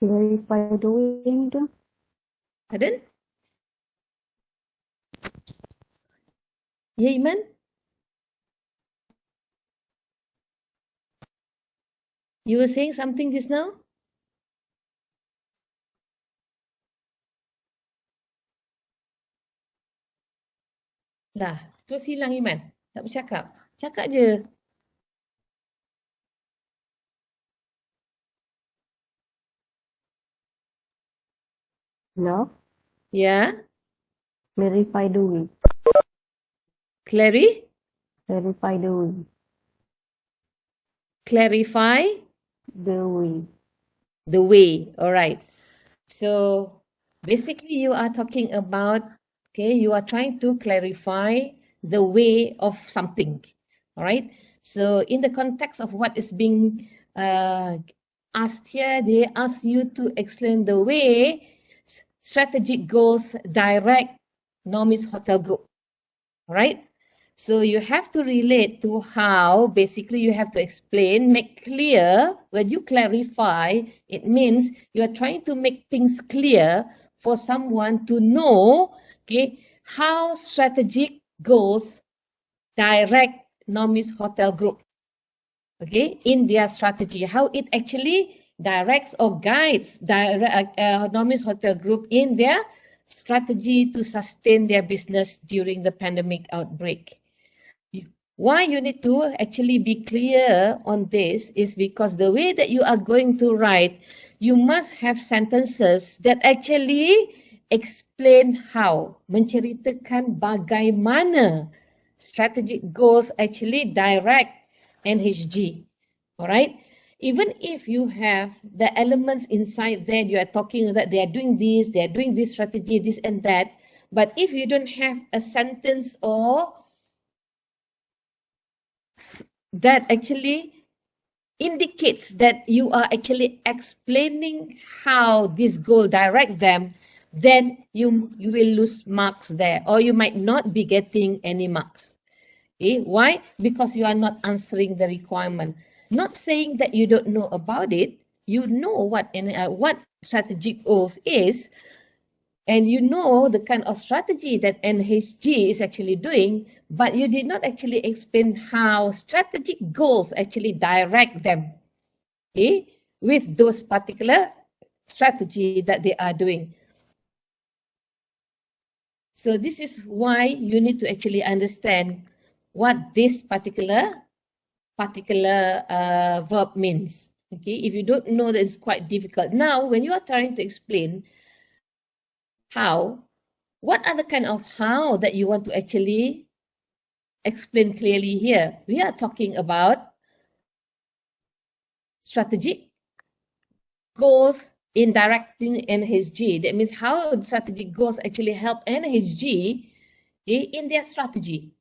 Clarify doing tu. Pardon? Ya, Iman? You were saying something just now? Lah, terus hilang Iman. Tak bercakap. Cakap je. Hello? Ya? Clarify doing. Clarify? Clarify doing. Clarify Doing. the way. Alright. So basically you are talking about, okay, you are trying to clarify the way of something. All right. So in the context of what is being asked here, they ask you to explain the way strategic goals direct Nomi's Hotel Group. All right. So you have to relate to how basically you have to explain, make clear. When you clarify, it means you are trying to make things clear for someone to know, okay, how strategic goals direct Nomi's Hotel Group, okay, in their strategy, how it actually directs or guides Nomi's Hotel Group in their strategy to sustain their business during the pandemic outbreak. Why you need to actually be clear on this is because the way that you are going to write, you must have sentences that actually explain how, menceritakan bagaimana strategic goals actually direct NHG. All right. Even if you have the elements inside there, you are talking that they are doing this strategy, this and that. But if you don't have a sentence or that actually indicates that you are actually explaining how this goal direct them, then you will lose marks there, or you might not be getting any marks. Okay, why? Because you are not answering the requirement. Not saying that you don't know about it. You know what strategic goals is, and you know the kind of strategy that NHG is actually doing, but you did not actually explain how strategic goals actually direct them, okay, with those particular strategy that they are doing. So this is why you need to actually understand what this particular verb means. Okay, if you don't know, that it's quite difficult. Now, when you are trying to explain how, what are the kind of how that you want to actually explain clearly here? We are talking about strategic goals in directing NHG. That means how strategic goals actually help NHG in their strategy.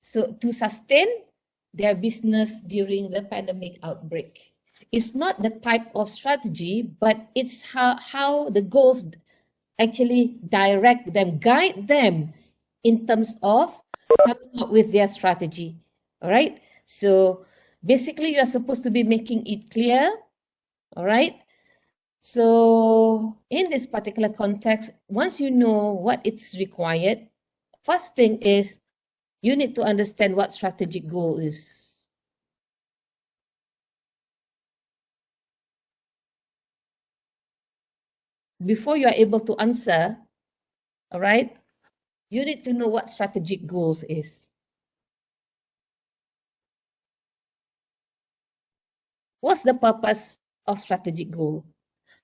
So to sustain their business during the pandemic outbreak. It's not the type of strategy, but it's how the goals actually direct them, guide them in terms of coming up with their strategy. All right. So basically, you are supposed to be making it clear. All right. So in this particular context, once you know what it's required, first thing is you need to understand what strategic goal is. Before you are able to answer, all right, you need to know what strategic goals is. What's the purpose of strategic goal?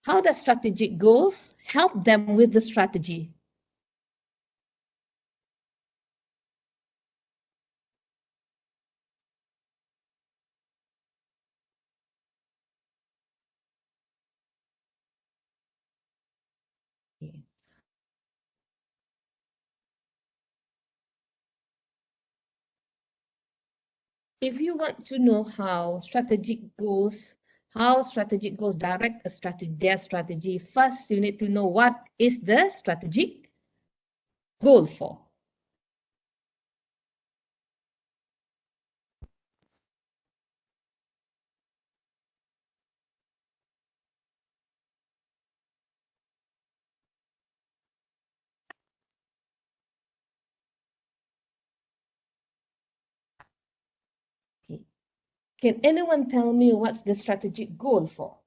How does strategic goals help them with the strategy? Okay. If you want to know how strategic goals direct their strategy, first you need to know what is the strategic goal for. Can anyone tell me what's the strategic goal for?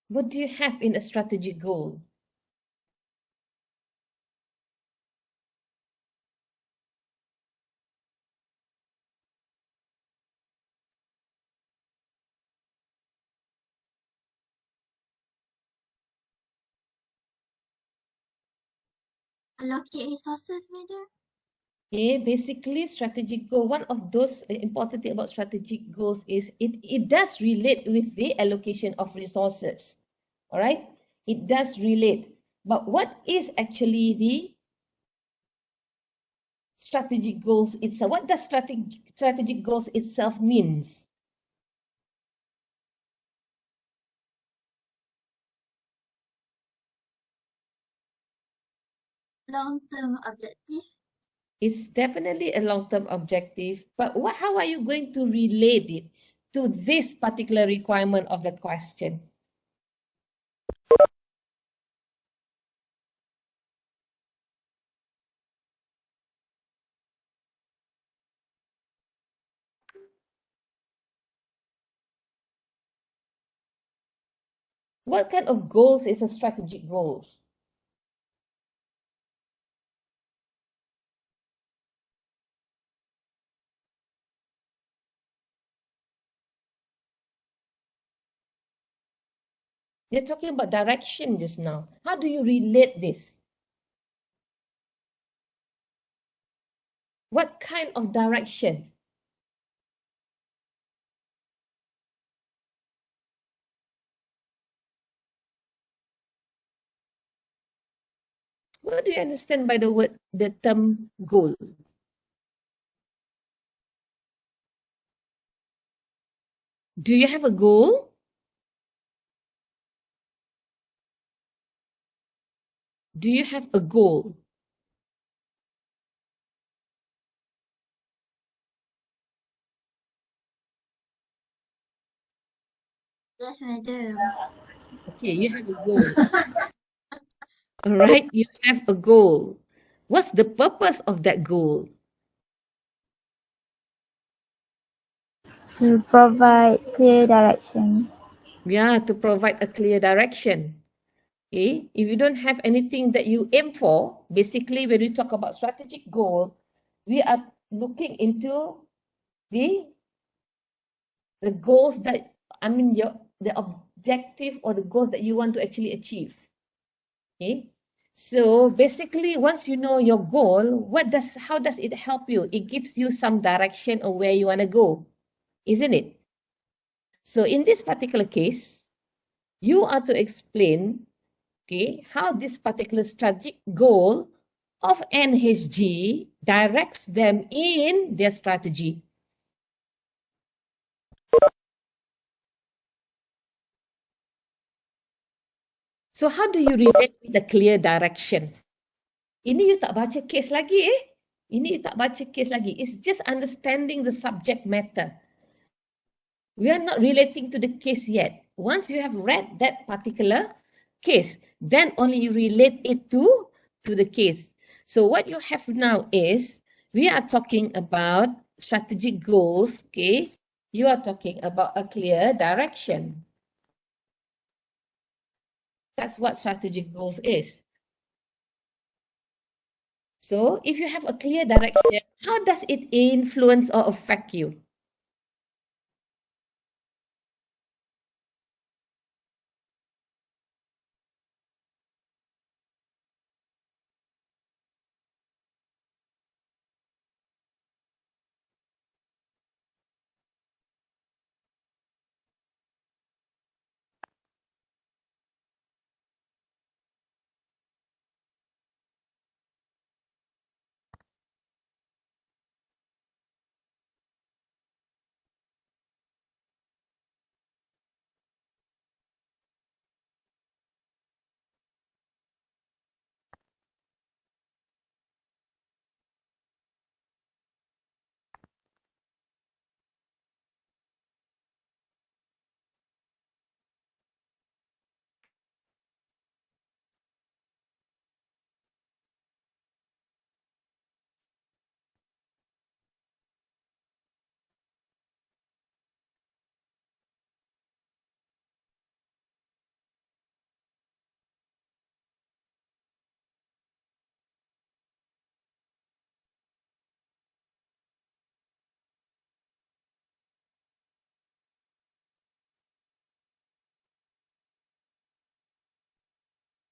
What do you have in a strategic goal? Allocate resources, madam. Okay, basically strategic goal, one of those important thing about strategic goals is it does relate with the allocation of resources. All right, it does relate. But what is actually the strategic goals itself? What does strategic goals itself means? Long-term objective. It's definitely a long-term objective, but how are you going to relate it to this particular requirement of the question? What kind of goals is a strategic goals? You're talking about direction just now. How do you relate this? What kind of direction? What do you understand by the term goal? Do you have a goal? Do you have a goal? Yes, madam. Okay, you have a goal. All right, you have a goal. What's the purpose of that goal? To provide clear direction. Yeah, to provide a clear direction. Okay, if you don't have anything that you aim for, basically when we talk about strategic goal, we are looking into the goals that the objective or the goals that you want to actually achieve. Okay, so basically once you know your goal, how does it help you? It gives you some direction of where you want to go, isn't it? So in this particular case, you are to explain, okay, how this particular strategic goal of NHG directs them in their strategy. So how do you relate with a clear direction? Ini you tak baca case lagi Ini you tak baca case lagi. It's just understanding the subject matter. We are not relating to the case yet. Once you have read that particular case, then only you relate it to the case. So what you have now is, we are talking about strategic goals, okay? You are talking about a clear direction. That's what strategic goals is. So if you have a clear direction, how does it influence or affect you?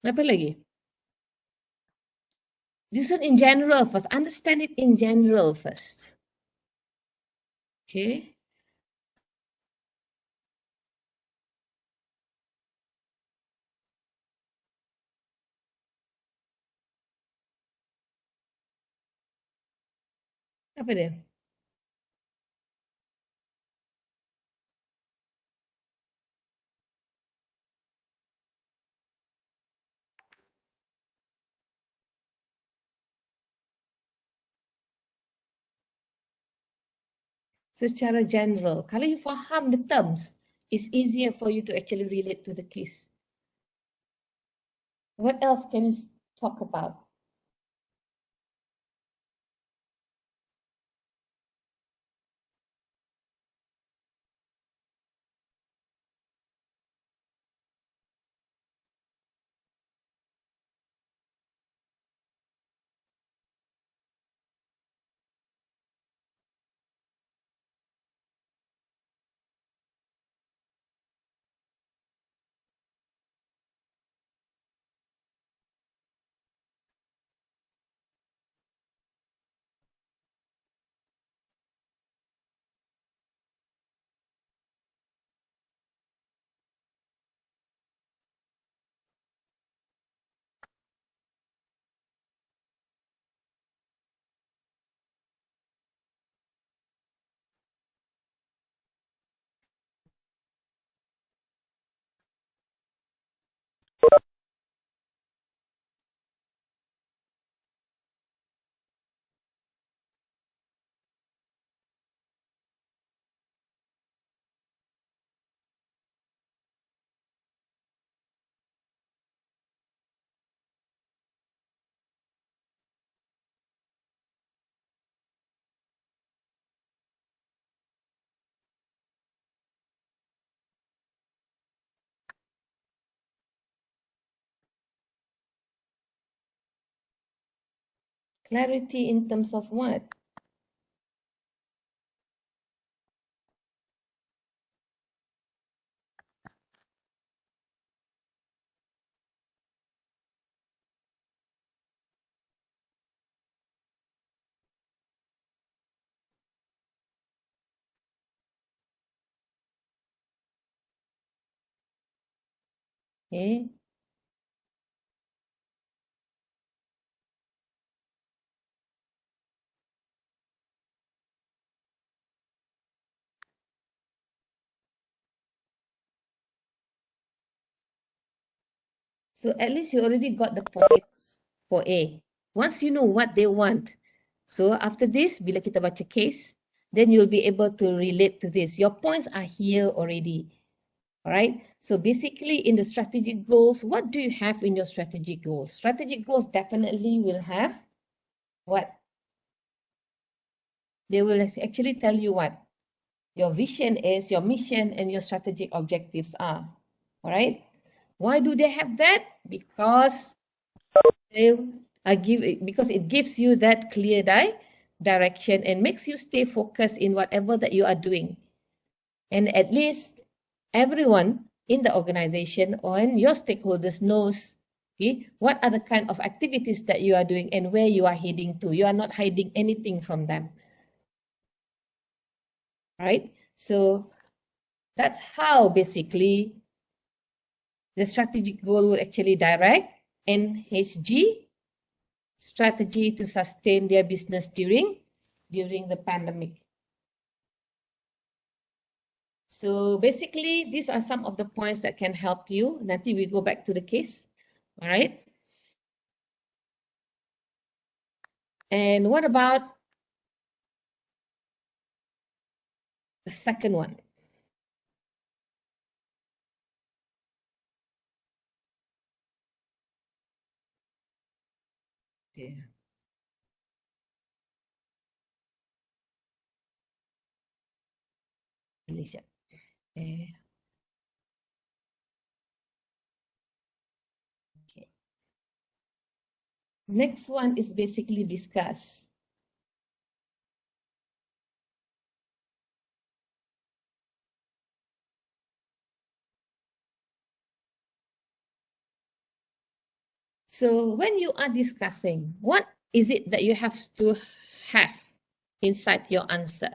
Apa lagi? This one in general first. Understand it in general first. Okay. Apa dia? Secara general, kalau you faham the terms, it's easier for you to actually relate to the case. What else can you talk about? Clarity in terms of what? Okay. So at least you already got the points for A. Once you know what they want, so after this, bila kita baca case, then you'll be able to relate to this. Your points are here already. All right. So basically in the strategic goals, what do you have in your strategic goals? Strategic goals definitely will have what? They will actually tell you what your vision is, your mission, and your strategic objectives are. All right. Why do they have that? Because because it gives you that clear direction and makes you stay focused in whatever that you are doing. And at least everyone in the organization or your stakeholders knows, okay, what are the kind of activities that you are doing and where you are heading to. You are not hiding anything from them. Right? So that's how basically the strategic goal will actually direct NHG strategy to sustain their business during the pandemic. So basically, these are some of the points that can help you. Nanti we go back to the case. All right. And what about the second one? Yeah. Malaysia. Okay. Okay. Next one is basically discuss. So when you are discussing, what is it that you have to have inside your answer?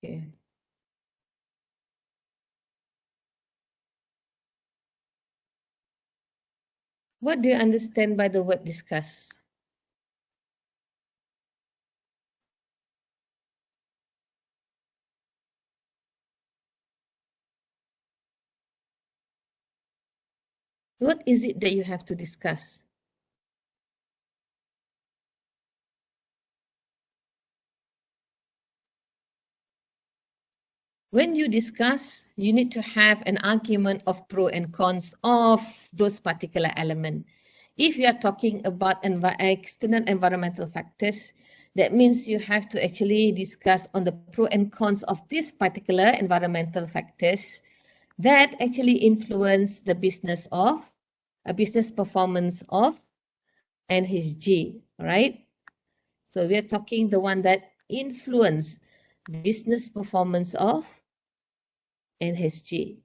Okay. What do you understand by the word discuss? What is it that you have to discuss? When you discuss, you need to have an argument of pro and cons of those particular elements. If you are talking about external environmental factors, that means you have to actually discuss on the pro and cons of this particular environmental factors that actually influence the business performance of NHG, right? So we are talking the one that influence business performance of NHG.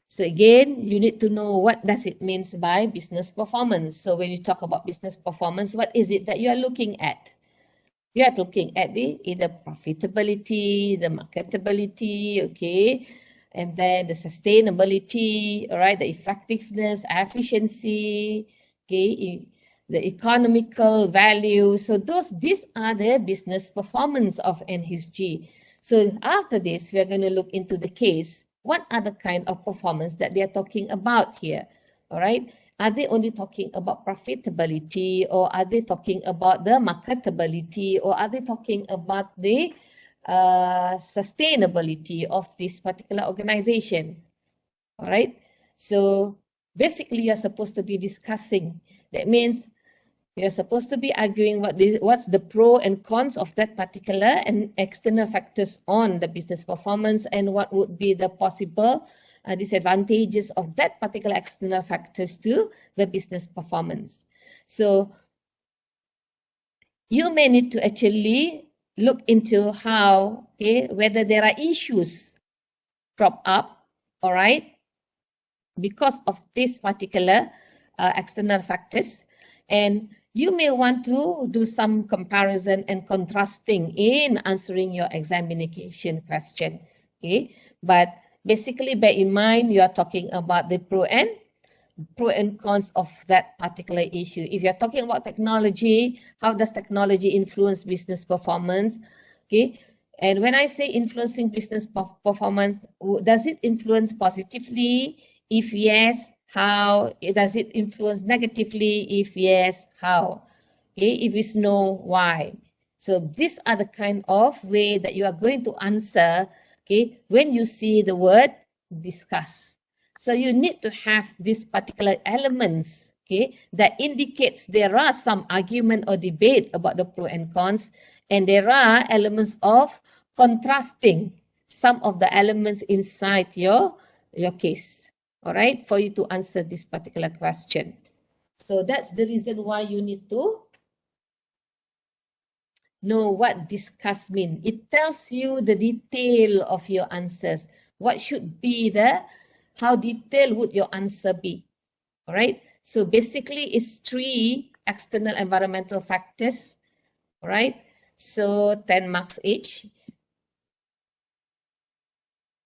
So again, you need to know what does it means by business performance. So when you talk about business performance, what is it that you are looking at? You are looking at the either profitability, the marketability, okay, and then the sustainability, all right, the effectiveness, efficiency, okay, the economical value. So these are the business performance of NHG. So after this, we are going to look into the case. What are the kind of performance that they are talking about here? All right. Are they only talking about profitability, or are they talking about the marketability, or are they talking about the sustainability of this particular organization? All right. So basically, you're supposed to be discussing. That means you're supposed to be arguing what's the pro and cons of that particular and external factors on the business performance, and what would be the possible disadvantages of that particular external factors to the business performance. So you may need to actually look into how, okay, whether there are issues crop up, all right, because of this particular external factors. And you may want to do some comparison and contrasting in answering your examination question, okay? But basically, bear in mind, you are talking about the pro and cons of that particular issue. If you're talking about technology, how does technology influence business performance? Okay. And when I say influencing business performance, does it influence positively? If yes, how? Does it influence negatively? If yes, how? Okay. If it's no, why? So these are the kind of way that you are going to answer, okay, when you see the word discuss. So you need to have these particular elements, okay, that indicates there are some argument or debate about the pro and cons, and there are elements of contrasting some of the elements inside your case, all right, for you to answer this particular question. So that's the reason why you need to know what discuss mean. It tells you the detail of your answers. What should be how detailed would your answer be? All right. So basically it's 3 external environmental factors. All right. So 10 marks each.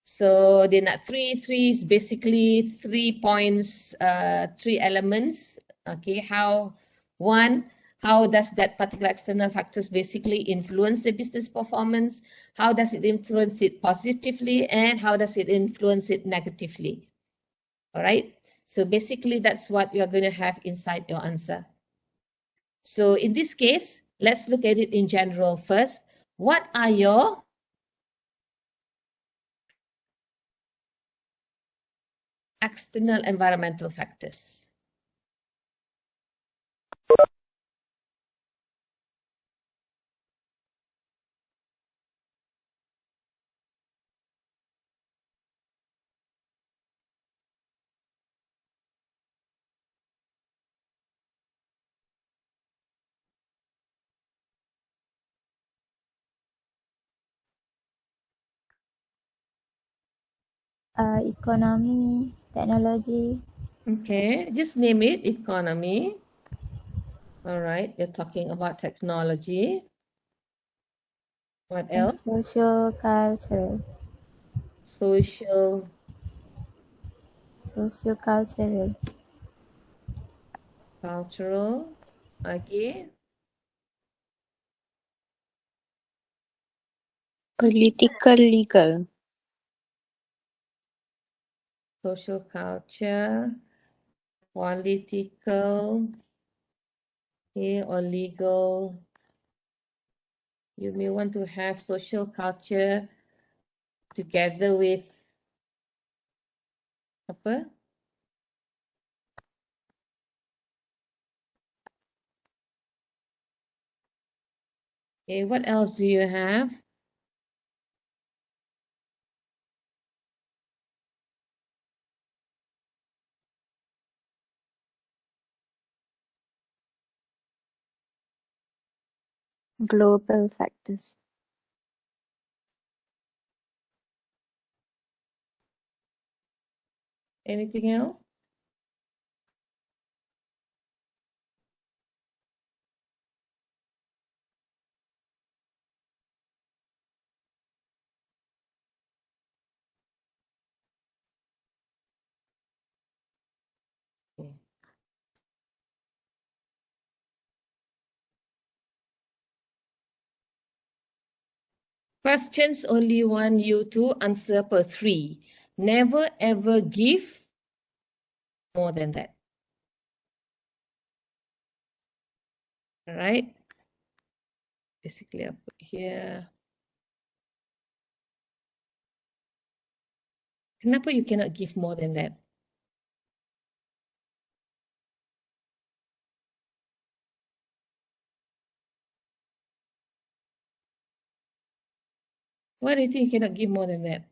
So they not 3 is basically 3 points, 3 elements. Okay. How does that particular external factors basically influence the business performance? How does it influence it positively? And how does it influence it negatively? All right. So basically, that's what you're going to have inside your answer. So in this case, let's look at it in general first. What are your external environmental factors? Economy, technology, Okay, just name it, economy. All right, you're talking about technology. What and else? social cultural. Social, Socio-cultural. cultural. Okay. Political, legal. Social culture, political, okay, or legal. You may want to have social culture together with apa? Okay, what else do you have? Global factors. Anything else? Okay. Questions only want you to answer per 3. Never ever give more than that. All right. Basically, I'll put here. Kenapa you cannot give more than that? Why do you think you cannot give more than that?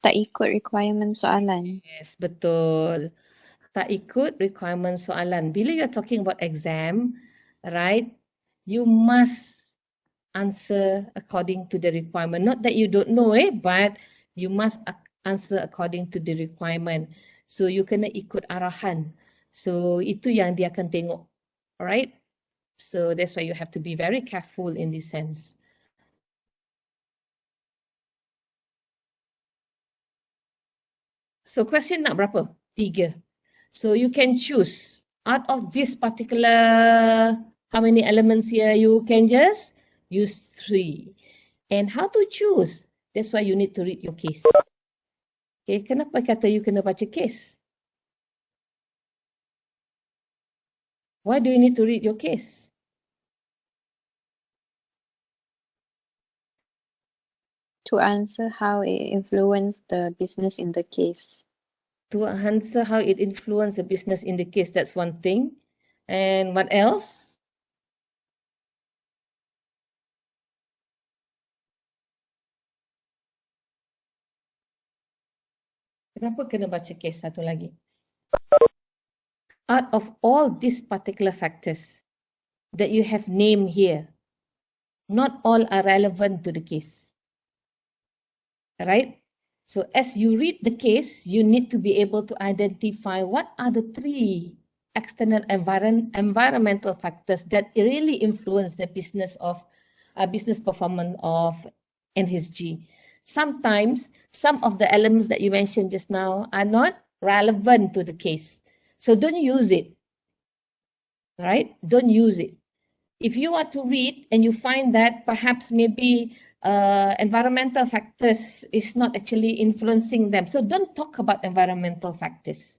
Tak ikut requirement soalan. Yes, betul. Tak ikut requirement soalan. Bila you're talking about exam, right, you must answer according to the requirement. Not that you don't know, but you must answer according to the requirement. So you kena ikut arahan. So itu yang dia akan tengok. Alright? So that's why you have to be very careful in this sense. So question nak berapa? 3. So you can choose out of this particular, how many elements here, you can just use 3. And how to choose? That's why you need to read your case. Okay, kenapa kata you kena baca case? Why do you need to read your case? To answer how it influenced the business in the case. To answer how it influenced the business in the case, that's one thing. And what else? Kenapa kena baca case satu lagi? Out of all these particular factors that you have named here, not all are relevant to the case. Right? So as you read the case, you need to be able to identify what are the 3 external environmental factors that really influence the business performance of NHG. Sometimes some of the elements that you mentioned just now are not relevant to the case. So don't use it. Right? Don't use it. If you are to read and you find that perhaps maybe environmental factors is not actually influencing them. So don't talk about environmental factors.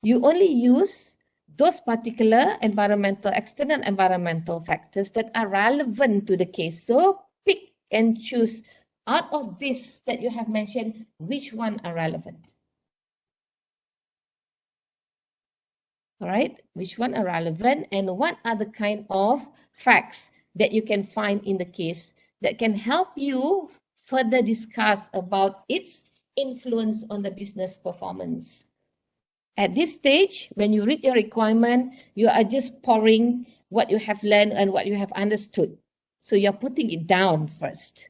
You only use those particular external environmental factors that are relevant to the case. So pick and choose out of this that you have mentioned, which one are relevant. All right, which one are relevant and what are the kind of facts that you can find in the case that can help you further discuss about its influence on the business performance. At this stage, when you read your requirement, you are just pouring what you have learned and what you have understood. So you're putting it down first.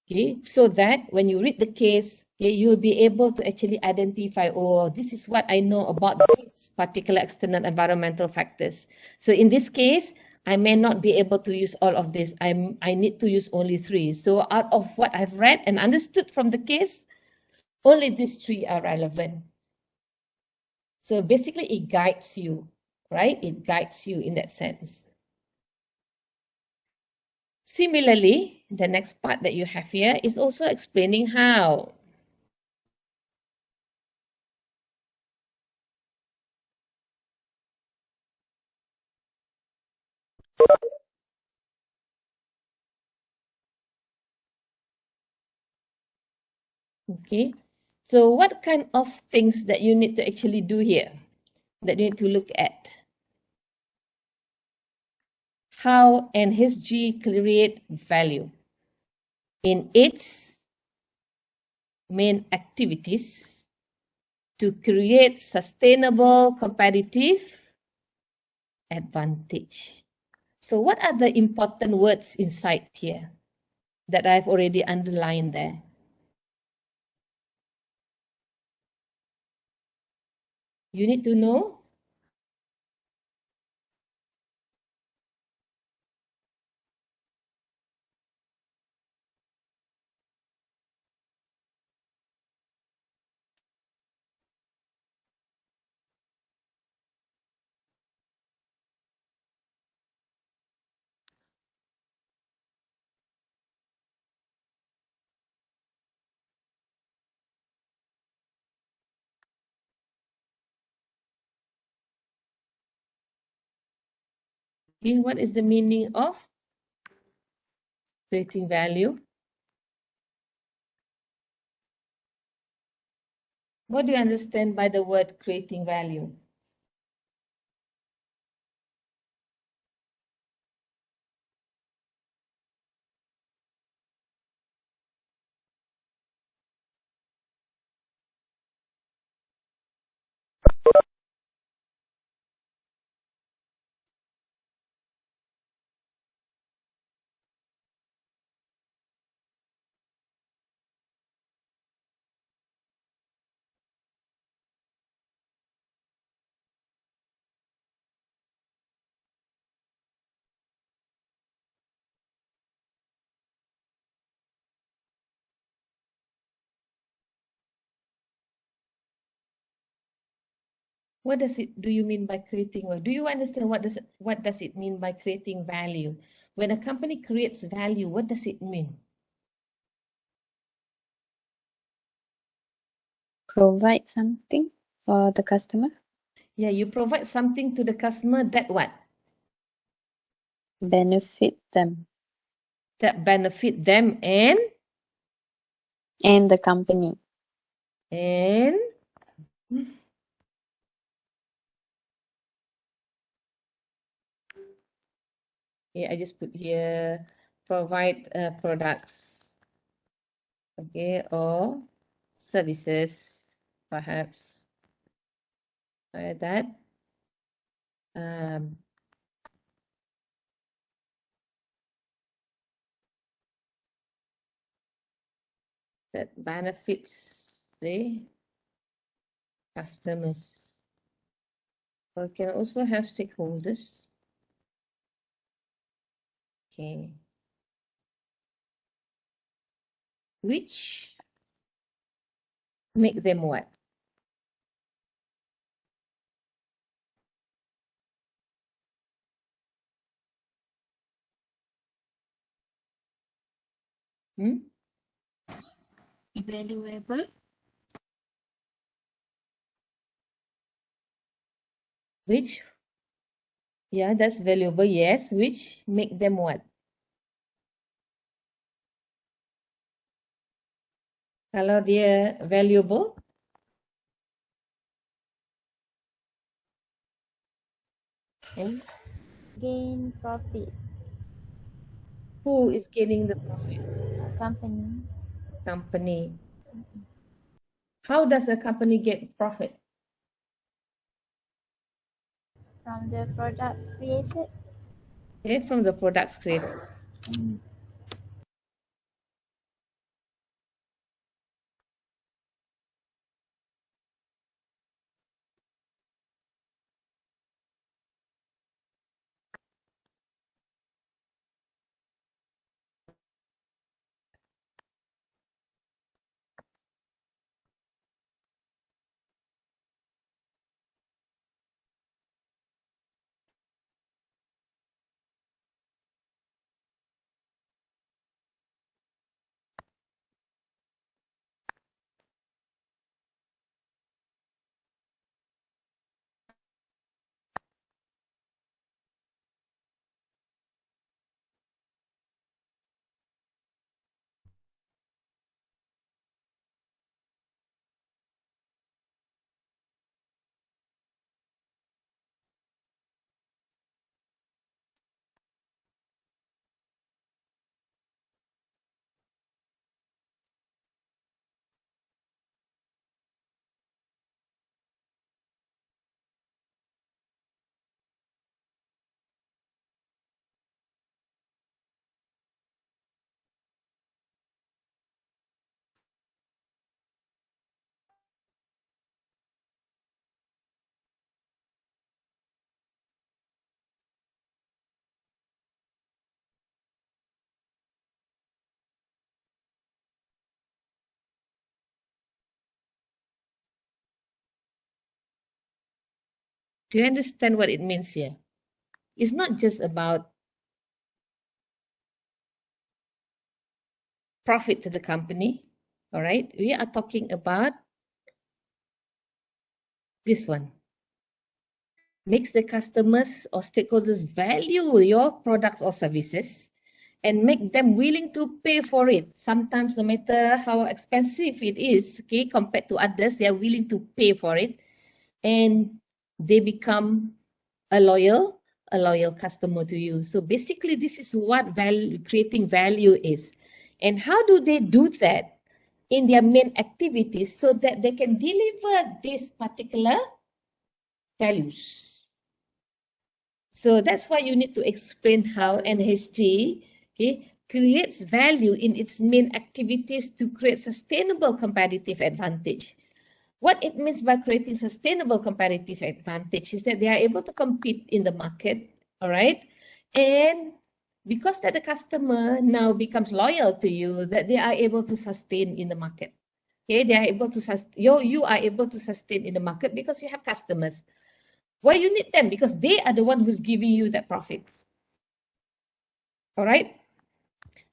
Okay, so that when you read the case, okay, you'll be able to actually identify, oh, this is what I know about this particular external environmental factors. So in this case, I may not be able to use all of this. I need to use only 3. So out of what I've read and understood from the case, only these 3 are relevant. So basically it guides you, right? It guides you in that sense. Similarly, the next part that you have here is also explaining how. Okay, so what kind of things that you need to actually do here, that you need to look at? How NHG create value in its main activities to create sustainable competitive advantage. So what are the important words inside here that I've already underlined there? You need to know. Okay, what is the meaning of creating value? What do you understand by the word creating value? What do you mean by creating? Or do you understand what does it mean by creating value? When a company creates value, what does it mean? Provide something for the customer. Yeah, you provide something to the customer that what? Benefit them. That benefit them and And the company. and yeah, I just put here provide products, okay, or services, perhaps. That that benefits the customers. We can also have stakeholders. Okay. Which make them what? Valuable. Which, yeah, that's valuable, yes. Which make them what? Kalau dia valuable, Gain profit. who is gaining the profit? Company. Company. How does a company get profit? From the products created. Okay, from the products created. Do you understand what it means here? It's not just about profit to the company, all right? We are talking about this one. Makes the customers or stakeholders value your products or services and make them willing to pay for it. Sometimes no matter how expensive it is, okay, compared to others, they are willing to pay for it and they become a loyal customer to you. So basically this is what creating value is. And how do they do that in their main activities so that they can deliver these particular values? So that's why you need to explain how NHG, okay, creates value in its main activities to create sustainable competitive advantage. What it means by creating sustainable competitive advantage is that they are able to compete in the market, all right? And because that the customer now becomes loyal to you, that they are able to sustain in the market. Okay, they are able to you are able to sustain in the market because you have customers. Why you need them? Because they are the one who's giving you that profit. All right.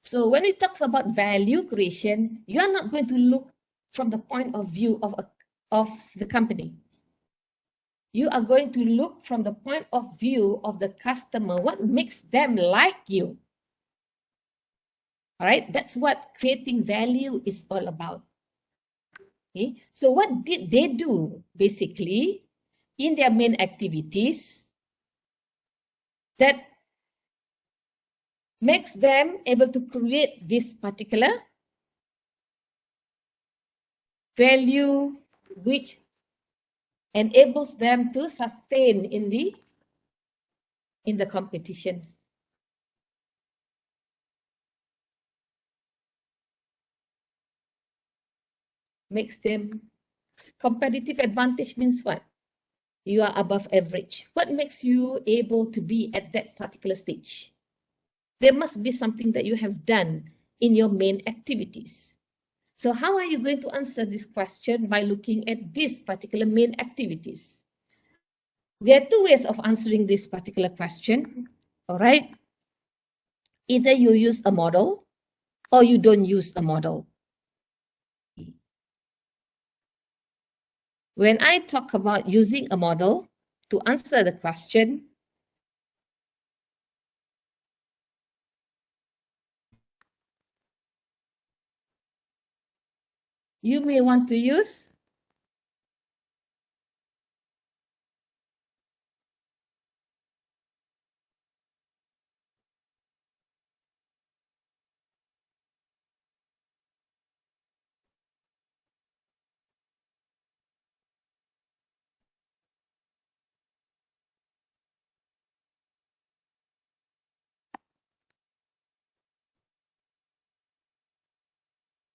So when we talk about value creation, you are not going to look from the point of view of the company. You are going to look from the point of view of the customer, what makes them like you. All right, that's what creating value is all about. Okay, so what did they do basically in their main activities that makes them able to create this particular value which enables them to sustain in the competition. Makes them competitive advantage means what? You are above average. What makes you able to be at that particular stage? There must be something that you have done in your main activities. So how are you going to answer this question? By looking at these particular main activities. There are two ways of answering this particular question, all right? Either you use a model or you don't use a model. When I talk about using a model to answer the question, you may want to use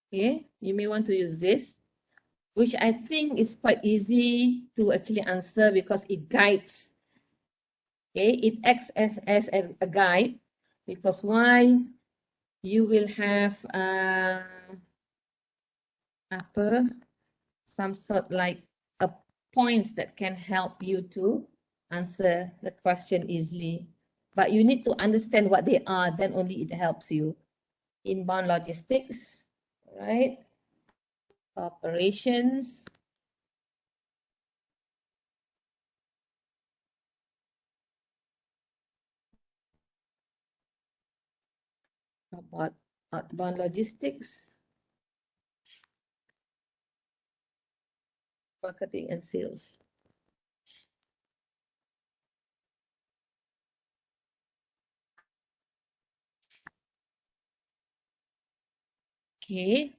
okay, you may want to use this, which I think is quite easy to actually answer because it guides. Okay, it acts as a guide because why you will have some sort like a points that can help you to answer the question easily. But you need to understand what they are, then only it helps you. Inbound logistics, right? Operations. About outbound logistics, marketing and sales. Okay,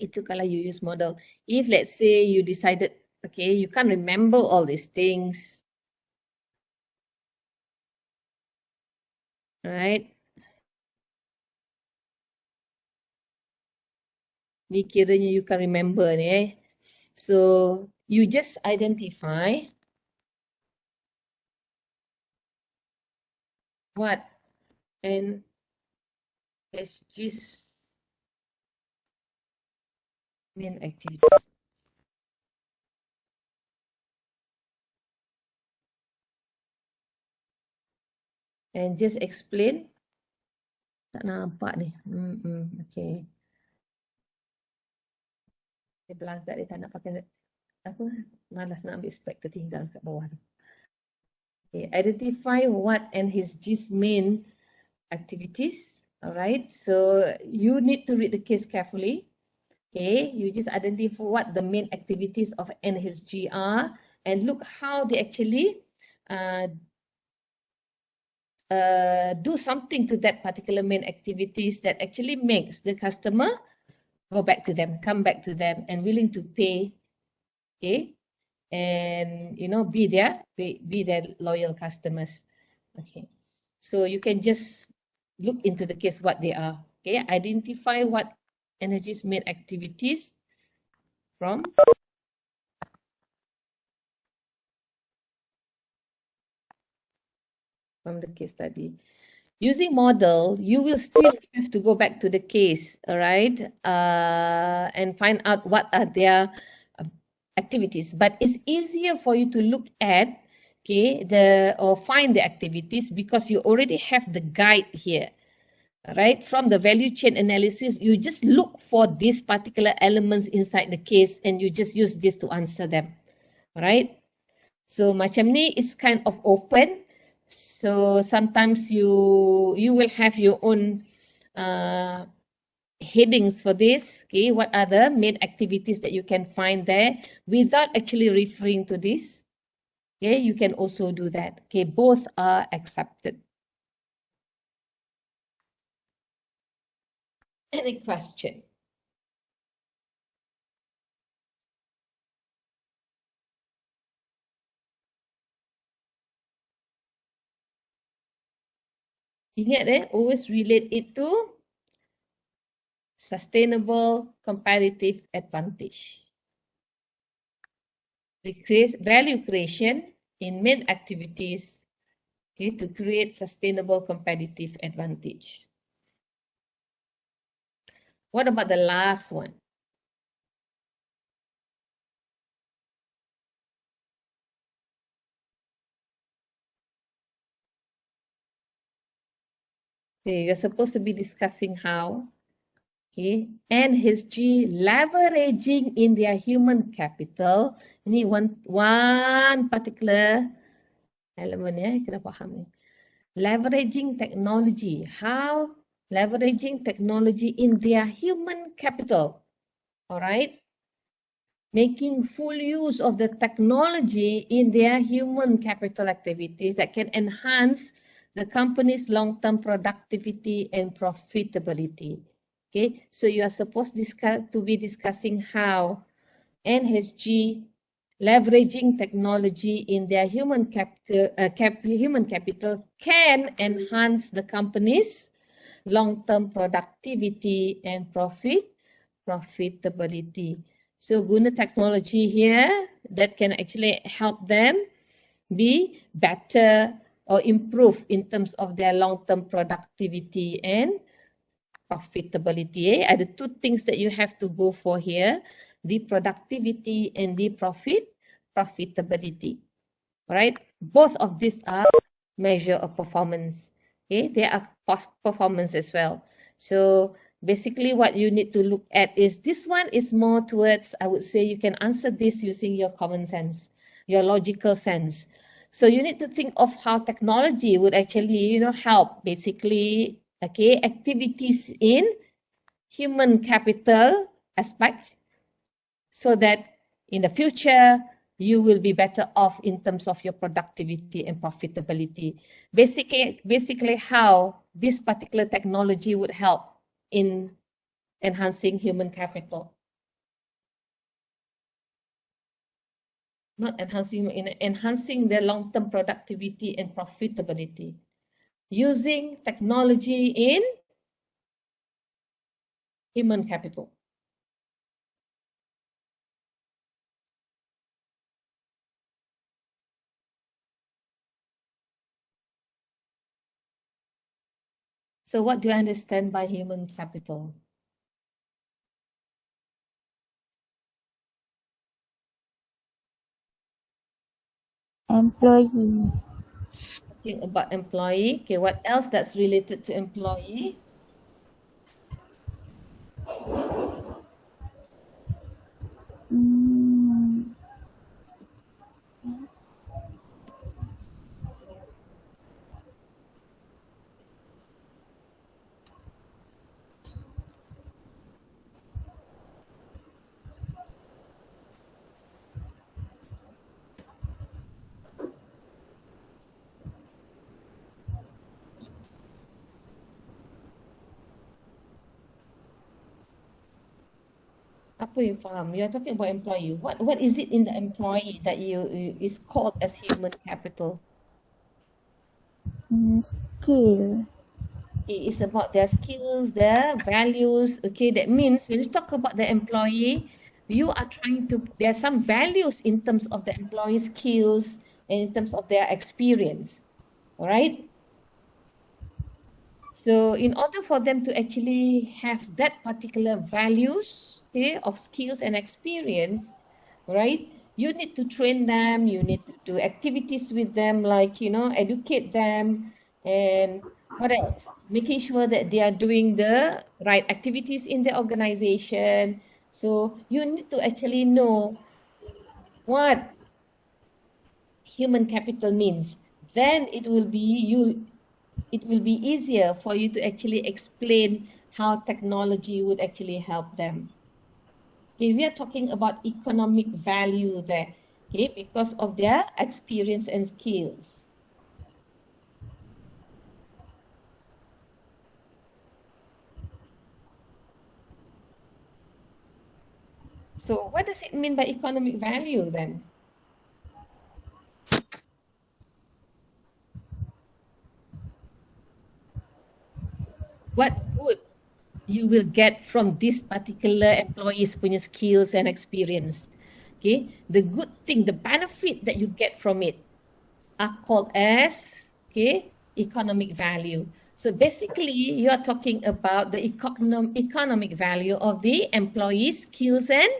itu kalau you use model. If let's say you decided, okay, you can't remember all these things, right? Ni kiranya you can remember ni eh. So you just identify what and SG's main activities. And just explain. Tak nampak ni. Okay. Dia belagak dia tak nak pakai apa? Malas nak ambil spek tertinggal kat bawah tu. Okay. Identify what and his G's main activities. Alright. So you need to read the case carefully. Okay. You just identify what the main activities of NHG are and look how they actually do something to that particular main activities that actually makes the customer go back to them, come back to them and willing to pay, okay? And, you know, be their loyal customers, okay? So you can just look into the case what they are, okay? Identify what Energy's main activities from the case study. Using model, you will still have to go back to the case, all right, and find out what are their activities. But it's easier for you to look at, okay, or find the activities because you already have the guide here, right? From the value chain analysis, you just look for these particular elements inside the case and you just use this to answer them, right? So macam ni is kind of open. So sometimes you will have your own headings for this. Okay, what are the main activities that you can find there without actually referring to this? Okay, you can also do that. Okay, both are accepted. Any question? Ingat always relate it to sustainable comparative advantage. Value creation in main activities, okay, to create sustainable competitive advantage. What about the last one? Okay, you're supposed to be discussing how okay, and HG leveraging in their human capital. Ini one particular element ya, kena faham ni. Leveraging technology. How leveraging technology in their human capital. All right. Making full use of the technology in their human capital activities that can enhance the company's long-term productivity and profitability. Okay, so you are supposed to be discussing how NHG leveraging technology in their human capital can enhance the company's long-term productivity and profitability. So guna technology here that can actually help them be better or improve in terms of their long-term productivity and profitability. Are the two things that you have to go for here, the productivity and the profitability. All right, both of these are measure of performance. Okay, they are performance as well. So basically what you need to look at is this one is more towards, I would say you can answer this using your common sense, your logical sense. So you need to think of how technology would actually, help basically, okay, activities in human capital aspect so that in the future, you will be better off in terms of your productivity and profitability. Basically how this particular technology would help in enhancing human capital. Not enhancing, in enhancing their long-term productivity and profitability. Using technology in human capital. So what do you understand by human capital? Employee. Talking about employee. Okay, what else that's related to employee? Apa you faham? You are talking about employee. What is it in the employee that you is called as human capital? Skill. It is about their skills, their values. Okay, that means when you talk about the employee, you are trying to, there are some values in terms of the employee skills and in terms of their experience. All right. So in order for them to actually have that particular values, okay, of skills and experience, right? You need to train them, you need to do activities with them, like, educate them, and what else? Making sure that they are doing the right activities in the organization. So you need to actually know what human capital means. Then it will be easier for you to actually explain how technology would actually help them. Okay, we are talking about economic value there, okay, because of their experience and skills. So what does it mean by economic value then? What good you will get from this particular employee's punya skills and experience? Okay, the good thing, the benefit that you get from it are called as, okay, economic value. So basically, you are talking about the economic value of the employee's skills and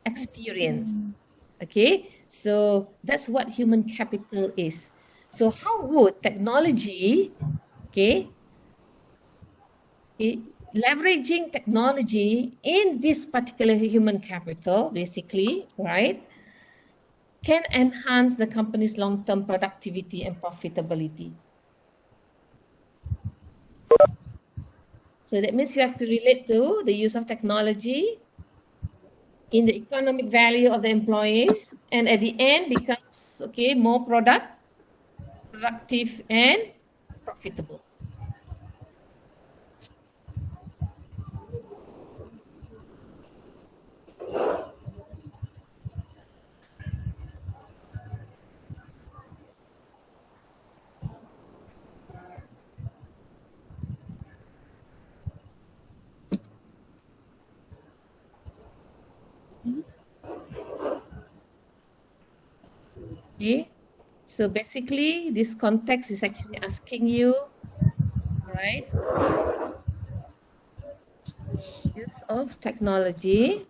experience. Okay, so that's what human capital is. So how would technology, okay, leveraging technology in this particular human capital, basically, right, can enhance the company's long-term productivity and profitability. So that means you have to relate to the use of technology in the economic value of the employees, and at the end becomes, okay, more productive and profitable. Okay, so basically this context is actually asking you, right, use of technology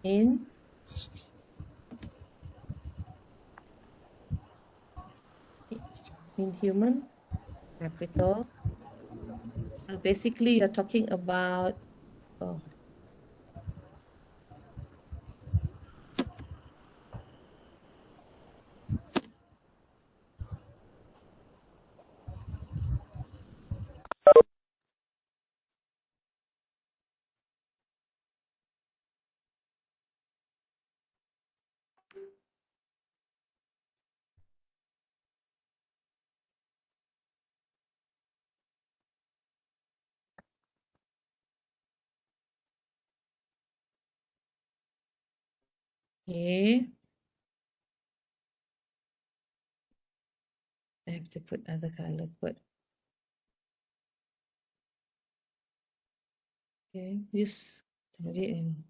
in human capital. So basically you're talking about, oh, okay, I have to put other color code. Okay, use technology in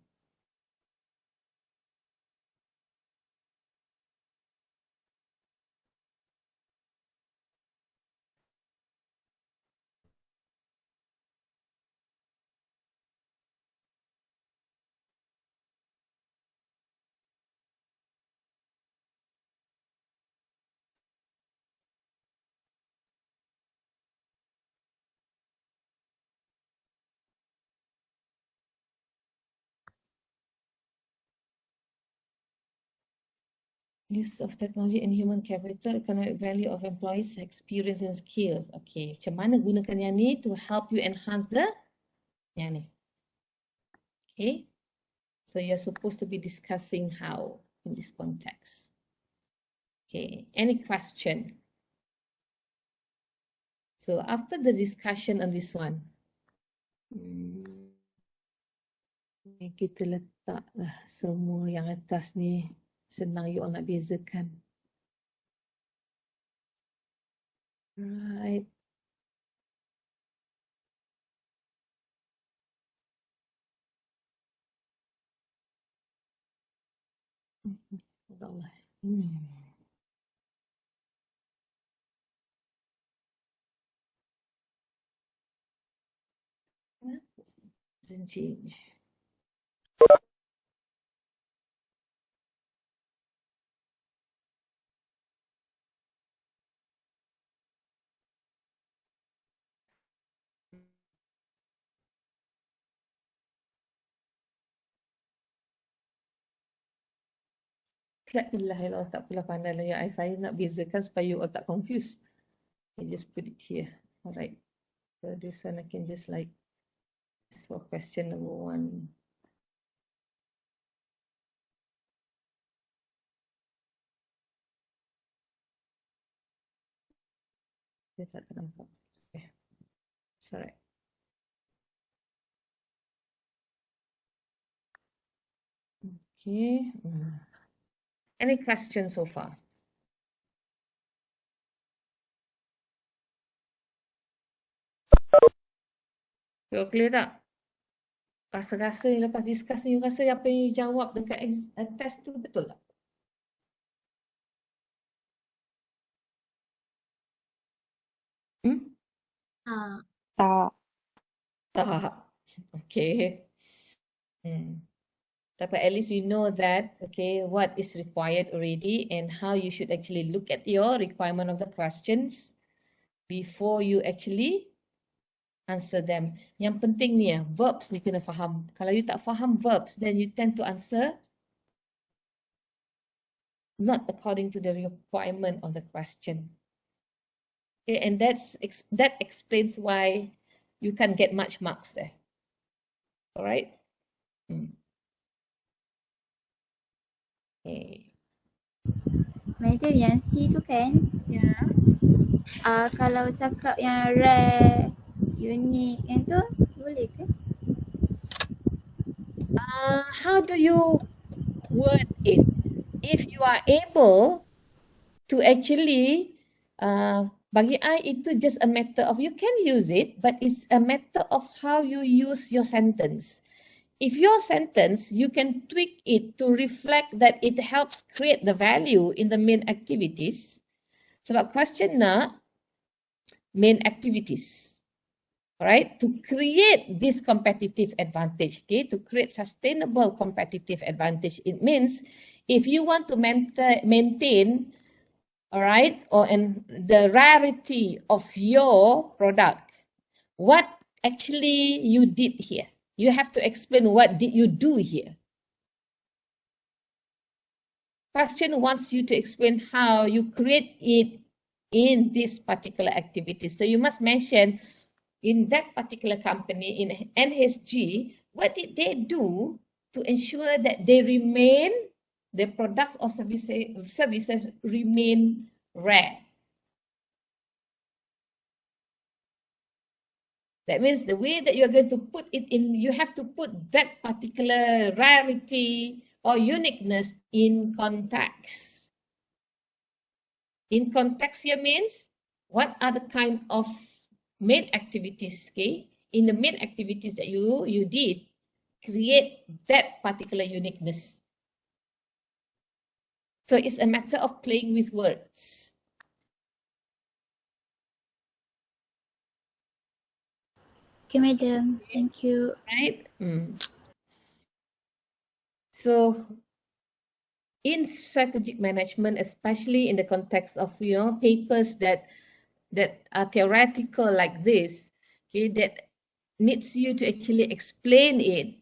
use of technology in human capital, economic value of employees, experience and skills. Okay, macam mana gunakan yang ni to help you enhance the yang ni. Okay, so you're supposed to be discussing how in this context. Okay, any question? So after the discussion on this one, kita letaklah semua yang atas ni, senang you all nak bezakan. Right. Allah. Doesn't change. La ilaha illallah, tak apalah pandai lah ya. Saya nak bezakan supaya you all tak confused. I just put it here. Alright. So this one I can just like, this for question number 1. Dia tak nampak. Okay. It's alright. Okay. Any questions so far? You clear tak? Rasa-rasa yang lepas discuss ni, you rasa apa yang you jawab dekat test tu betul tak? Tak. Tak. Okay. But at least you know that, okay, what is required already and how you should actually look at your requirement of the questions before you actually answer them. Yang penting ni verbs ni kena faham. Kalau you tak faham verbs, then you tend to answer not according to the requirement of the question. Okay, and that explains why you can't get much marks there. All right? Okay. Madam, yang C tu kan, Yeah. kalau cakap yang rare, unique, yang tu boleh ke? How do you word it? If you are able to actually, bagi I itu just a matter of, you can use it, but it's a matter of how you use your sentence. If your sentence, you can tweak it to reflect that it helps create the value in the main activities. Sebab question nak main activities. Right, to create this competitive advantage, okay, to create sustainable competitive advantage, it means if you want to maintain, all right, and the rarity of your product, what actually you did here, you have to explain what did you do here. Question wants you to explain how you create it in this particular activity. So you must mention in that particular company, in NHG, what did they do to ensure that they remain, their products or services remain rare? That means the way that you're going to put it in, you have to put that particular rarity or uniqueness in context. In context here means, what are the kind of main activities, okay? In the main activities that you did, create that particular uniqueness. So it's a matter of playing with words. Okay, madam. Thank you. Right? So in strategic management, especially in the context of, you know, papers that are theoretical like this, okay, that needs you to actually explain it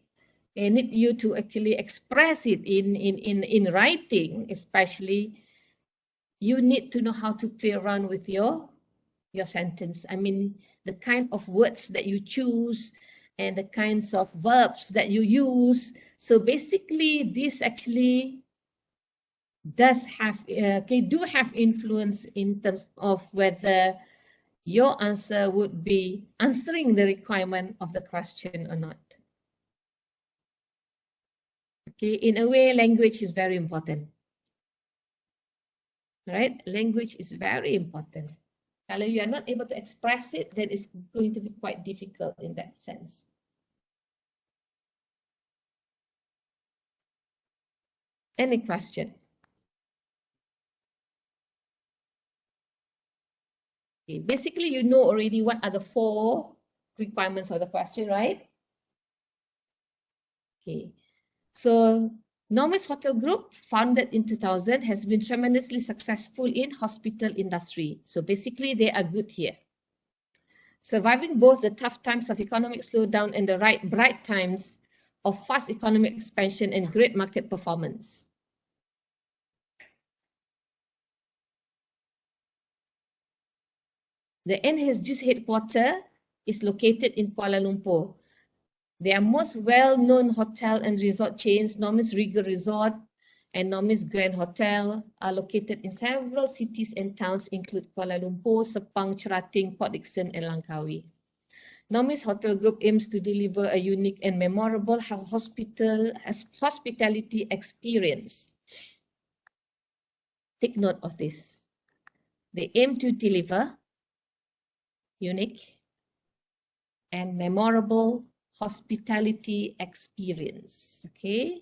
and need you to actually express it in writing, especially, you need to know how to play around with your sentence. I mean, the kind of words that you choose and the kinds of verbs that you use. So basically, this actually does have, do have influence in terms of whether your answer would be answering the requirement of the question or not. Okay, in a way, language is very important. Right? Language is very important. Kalau you are not able to express it, then it's going to be quite difficult in that sense. Any question? Okay, basically, you know already what are the 4 requirements of the question, right? Okay, so Nomis Hotel Group, founded in 2000, has been tremendously successful in hospital industry. So basically, they are good here. Surviving both the tough times of economic slowdown and the bright times of fast economic expansion and great market performance. The NHG's headquarters is located in Kuala Lumpur. Their most well-known hotel and resort chains, Nomis Regal Resort and Nomis Grand Hotel, are located in several cities and towns, include Kuala Lumpur, Sepang, Cherating, Port Dickson, and Langkawi. Nomis Hotel Group aims to deliver a unique and memorable hospitality experience. Take note of this. They aim to deliver unique and memorable hospitality experience. Okay.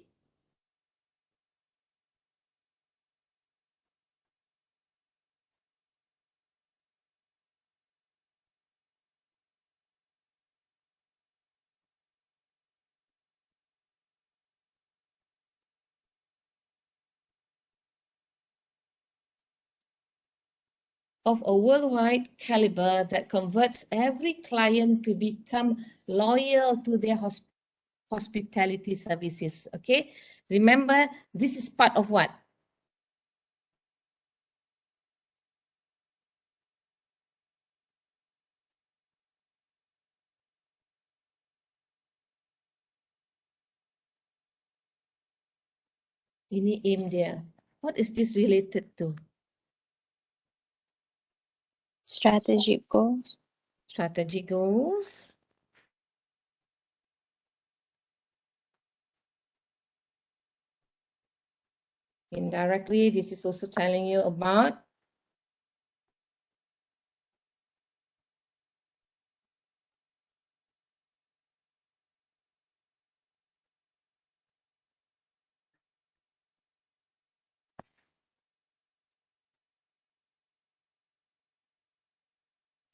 of a worldwide caliber that converts every client to become loyal to their hospitality services. Okay, remember, this is part of what? Ini aim dia. What is this related to? Strategic goals. Strategy goals. Indirectly, this is also telling you about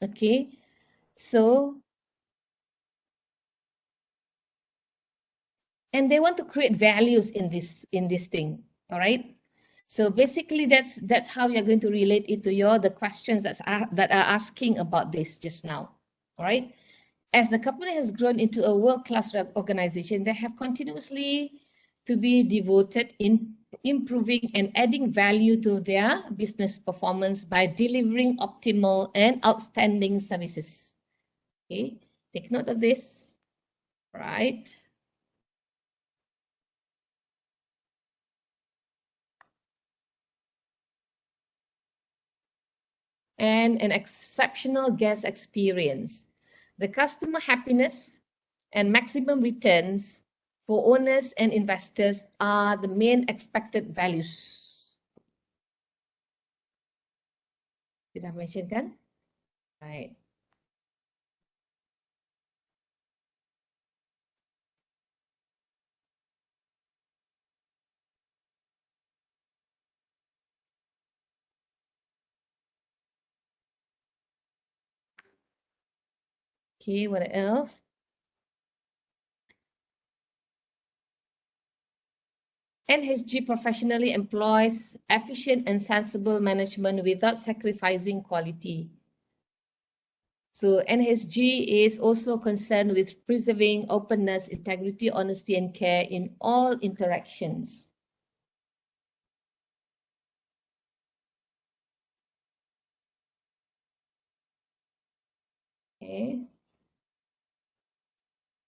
okay, so and they want to create values in this thing. All right. So basically, that's how you're going to relate it to the questions that are asking about this just now. All right. As the company has grown into a world-class organization, they have continuously to be devoted in improving and adding value to their business performance by delivering optimal and outstanding services. Okay, take note of this, right? And an exceptional guest experience. The customer happiness and maximum returns for owners and investors are the main expected values. Did I mention kan? Right. Okay, what else? NHG professionally employs efficient and sensible management without sacrificing quality. So NHG is also concerned with preserving openness, integrity, honesty, and care in all interactions. Okay.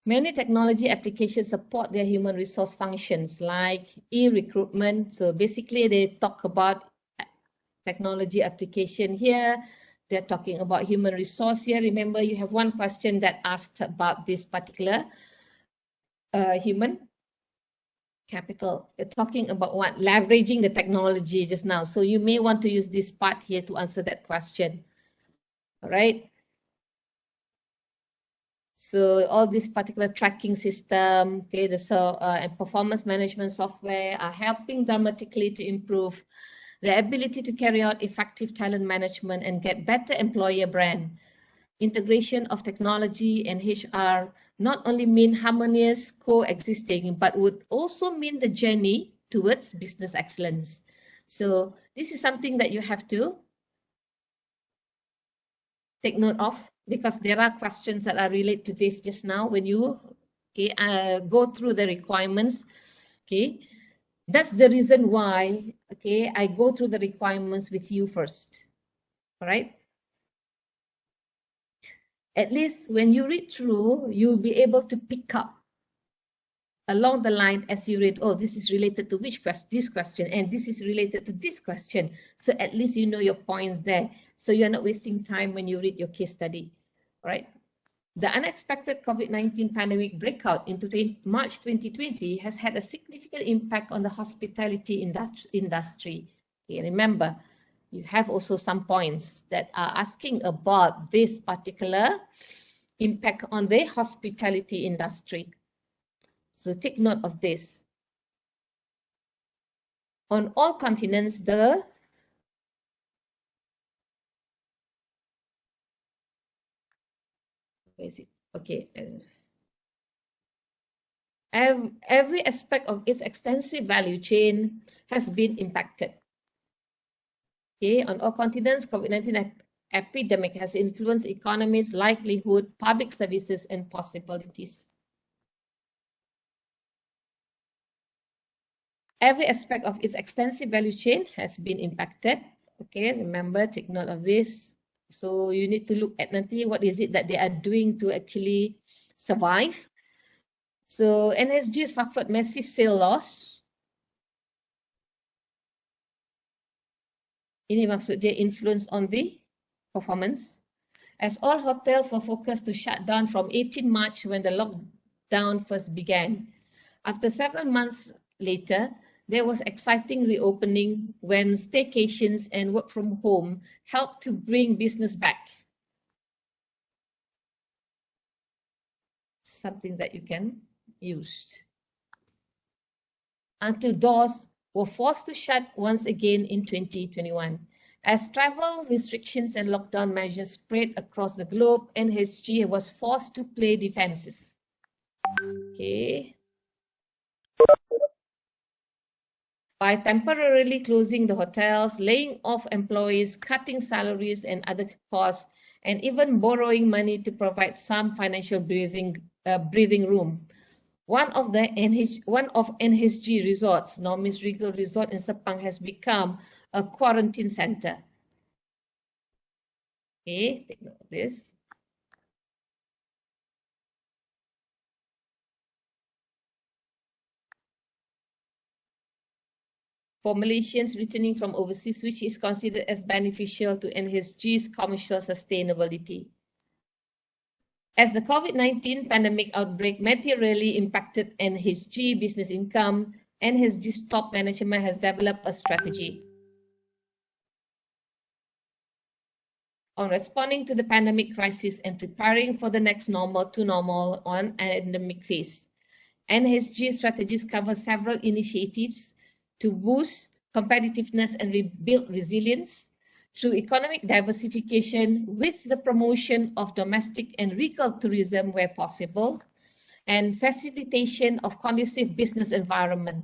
Many technology applications support their human resource functions like e-recruitment. So basically they talk about technology application here. They're talking about human resource here. Remember, you have one question that asked about this particular human capital. You're talking about what? Leveraging the technology just now. So you may want to use this part here to answer that question. All right. So all this particular tracking system, okay, and performance management software are helping dramatically to improve the ability to carry out effective talent management and get better employer brand. Integration of technology and HR not only mean harmonious coexisting, but would also mean the journey towards business excellence. So this is something that you have to take note of, because there are questions that are related to this just now when you go through the requirements. Okay, that's the reason why I go through the requirements with you first. All right, at least when you read through, you'll be able to pick up along the line as you read, oh, this is related to which question, this question, and this is related to this question. So at least you know your points there. So you're not wasting time when you read your case study, right? The unexpected COVID-19 pandemic breakout in March 2020 has had a significant impact on the hospitality industry. Okay, remember, you have also some points that are asking about this particular impact on the hospitality industry. So take note of this. On all continents, where is it? Okay. Every aspect of its extensive value chain has been impacted. Okay, on all continents, COVID-19 epidemic has influenced economies, livelihood, public services, and possibilities. Every aspect of its extensive value chain has been impacted. Okay, remember, take note of this. So you need to look at nanti what is it that they are doing to actually survive. So NSG suffered massive sale loss. Ini maksud dia influence on the performance. As all hotels were focused to shut down from 18 March when the lockdown first began. After several months later, there was exciting reopening when staycations and work from home helped to bring business back. Something that you can use. Until doors were forced to shut once again in 2021. As travel restrictions and lockdown measures spread across the globe, NHG was forced to play defenses. Okay. By temporarily closing the hotels, laying off employees, cutting salaries and other costs, and even borrowing money to provide some financial breathing room. One of NHG resorts, Normis Regal Resort in Sepang, has become a quarantine center. Okay, take note of this. For Malaysians returning from overseas, which is considered as beneficial to NHG's commercial sustainability. As the COVID-19 pandemic outbreak materially impacted NHG business income, NHG's top management has developed a strategy on responding to the pandemic crisis and preparing for the next normal to normal on an endemic phase. NHG strategies cover several initiatives to boost competitiveness and rebuild resilience through economic diversification with the promotion of domestic and regional tourism where possible, and facilitation of conducive business environment.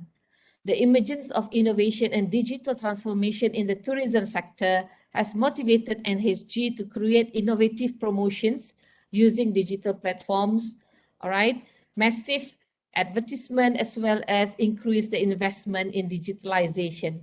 The emergence of innovation and digital transformation in the tourism sector has motivated NHG to create innovative promotions using digital platforms, all right, massive advertisement, as well as increase the investment in digitalization.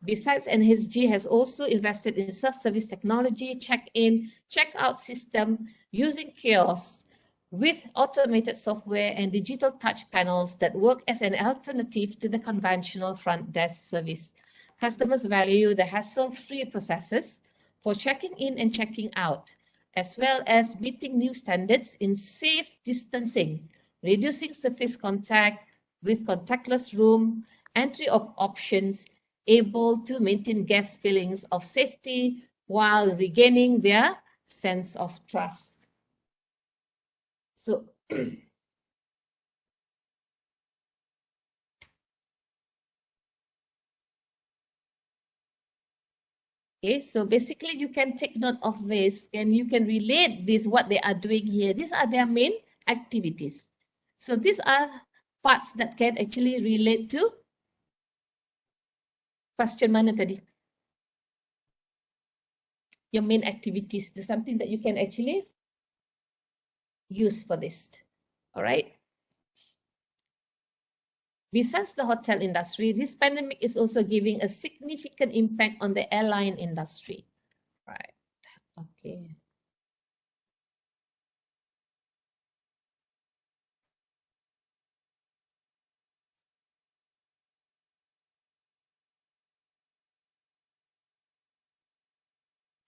Besides, NHG has also invested in self-service technology, check-in, check-out system using kiosks with automated software and digital touch panels that work as an alternative to the conventional front desk service. Customers value the hassle-free processes for checking in and checking out, as well as meeting new standards in safe distancing, reducing surface contact with contactless room entry options, able to maintain guest feelings of safety while regaining their sense of trust. So, okay, so basically you can take note of this and you can relate this, what they are doing here. These are their main activities. So these are parts that can actually relate to question mana tadi? Your main activities. There's something that you can actually use for this. All right. Besides the hotel industry, this pandemic is also giving a significant impact on the airline industry. Right. Okay.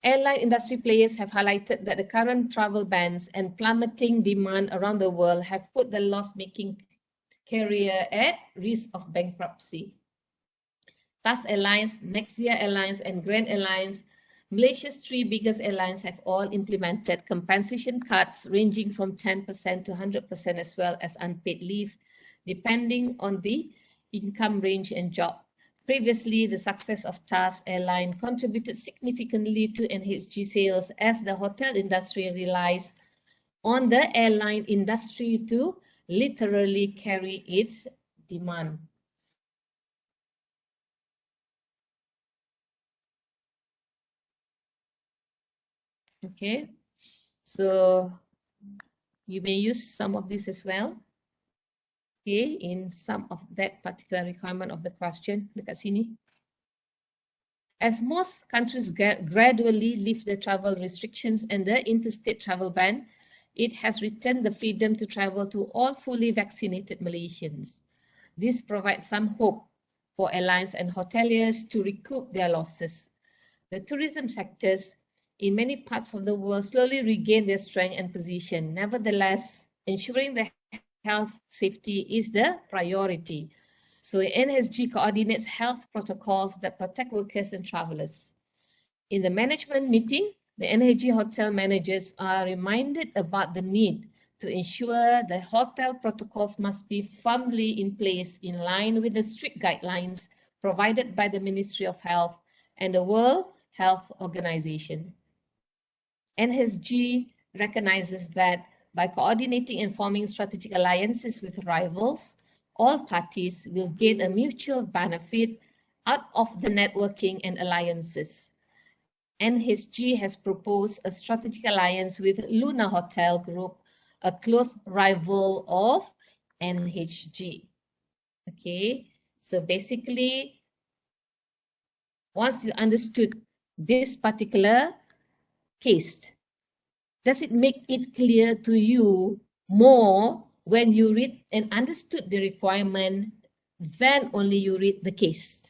Airline industry players have highlighted that the current travel bans and plummeting demand around the world have put the loss-making carrier at risk of bankruptcy. TAS Airlines, Nexia Airlines, and Grand Airlines, Malaysia's three biggest airlines, have all implemented compensation cuts ranging from 10% to 100%, as well as unpaid leave, depending on the income range and job. Previously, the success of TAS Airline contributed significantly to NHG sales as the hotel industry relies on the airline industry to literally carry its demand. Okay, so you may use some of this as well. Okay, in some of that particular requirement of the question dekat sini. As most countries gradually lift the travel restrictions and the interstate travel ban, it has returned the freedom to travel to all fully vaccinated Malaysians. This provides some hope for airlines and hoteliers to recoup their losses. The tourism sectors in many parts of the world slowly regain their strength and position. Nevertheless, ensuring the health safety is the priority. So NSG coordinates health protocols that protect workers and travelers. In the management meeting, the NSG hotel managers are reminded about the need to ensure the hotel protocols must be firmly in place in line with the strict guidelines provided by the Ministry of Health and the World Health Organization. NSG recognizes that by coordinating and forming strategic alliances with rivals, all parties will gain a mutual benefit out of the networking and alliances. NSG has proposed a strategic alliance with Luna Hotel Group, a close rival of NSG. Okay, so basically, once you understood this particular case, does it make it clear to you more when you read and understood the requirement than only you read the case?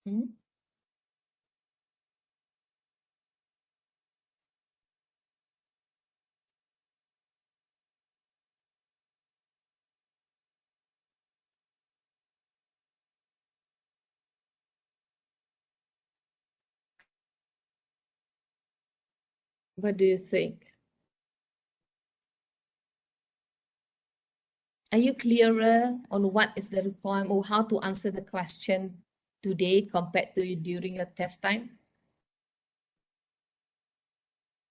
Hmm? What do you think? Are you clearer on what is the requirement or how to answer the question today compared to during your test time?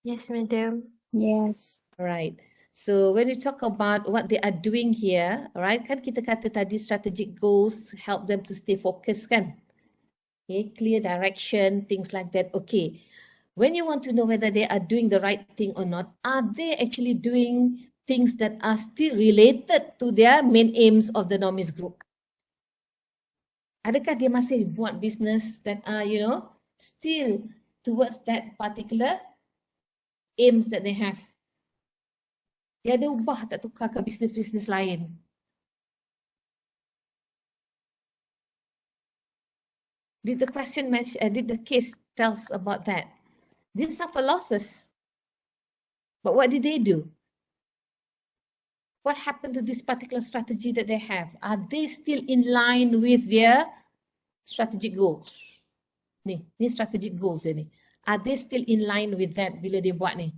Yes, madam. Yes. Right. So when we talk about what they are doing here, right, kan kita kata tadi strategic goals help them to stay focused kan? Okay, clear direction, things like that. Okay. When you want to know whether they are doing the right thing or not, are they actually doing things that are still related to their main aims of the Nomis group? Adakah dia masih buat business that are, still towards that particular aims that they have? Dia ada ubah tak tukar ke bisnes-bisnes lain? Did the question mention, did the case tells about that? They suffer losses. But what did they do? What happened to this particular strategy that they have? Are they still in line with their strategic goals? Ni strategic goals ni. Are they still in line with that bila dia buat ni?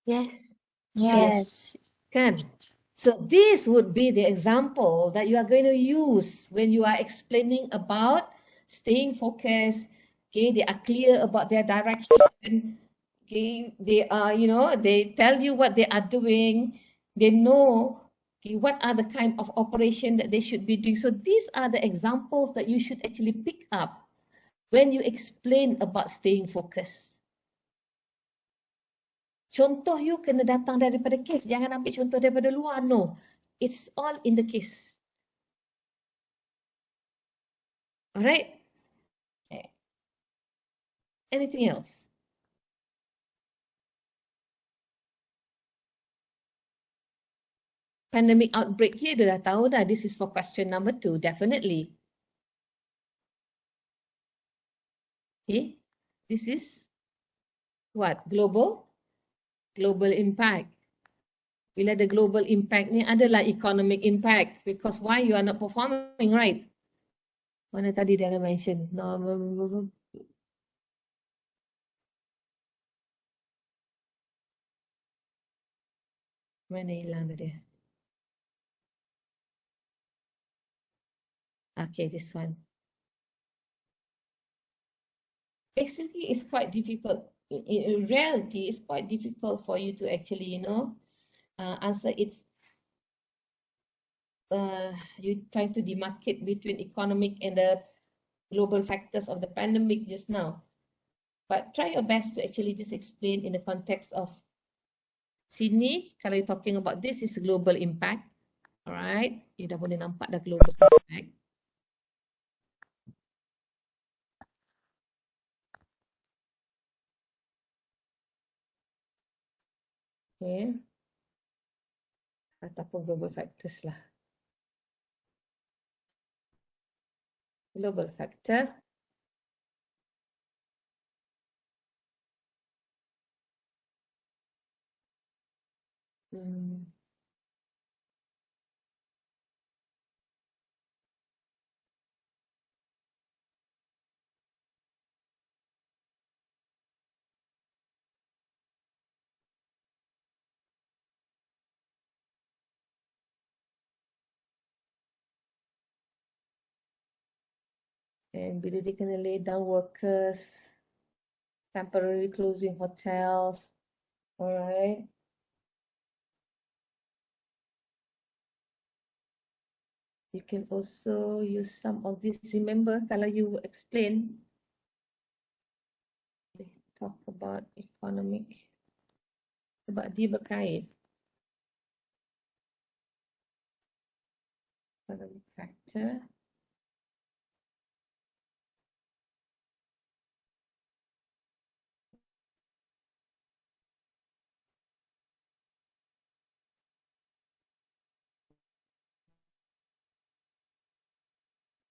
Yes. Yes. Kan? So this would be the example that you are going to use when you are explaining about staying focused. Okay, they are clear about their direction. Okay, they are, they tell you what they are doing. They know, okay, what are the kind of operation that they should be doing. So these are the examples that you should actually pick up when you explain about staying focused. Contoh you kena datang daripada kes. Jangan ambil contoh daripada luar. No. It's all in the case. Alright? Okay. Anything else? Pandemic outbreak here, dia dah tahu dah. This is for question number 2, definitely. Okay. This is what? Global impact. Bila ada global impact ni adalah economic impact because why you are not performing, right? Mana tadi dia ada mention? No, mana hilang tadi? Okay, this one. basically it's quite difficult. In reality, it's quite difficult for you to actually, answer it. You trying to demarcate between economic and the global factors of the pandemic just now. But try your best to actually just explain in the context of sini, kalau you're talking about this is global impact. Alright, you dah boleh nampak dah global impact. Okay. Ataupun global factors lah. Global factor. And bila dia kena lay down workers, temporary closing hotels, alright. You can also use some of this. Remember, kalau you explain, talk about economic, sebab dia berkait. Economic factor.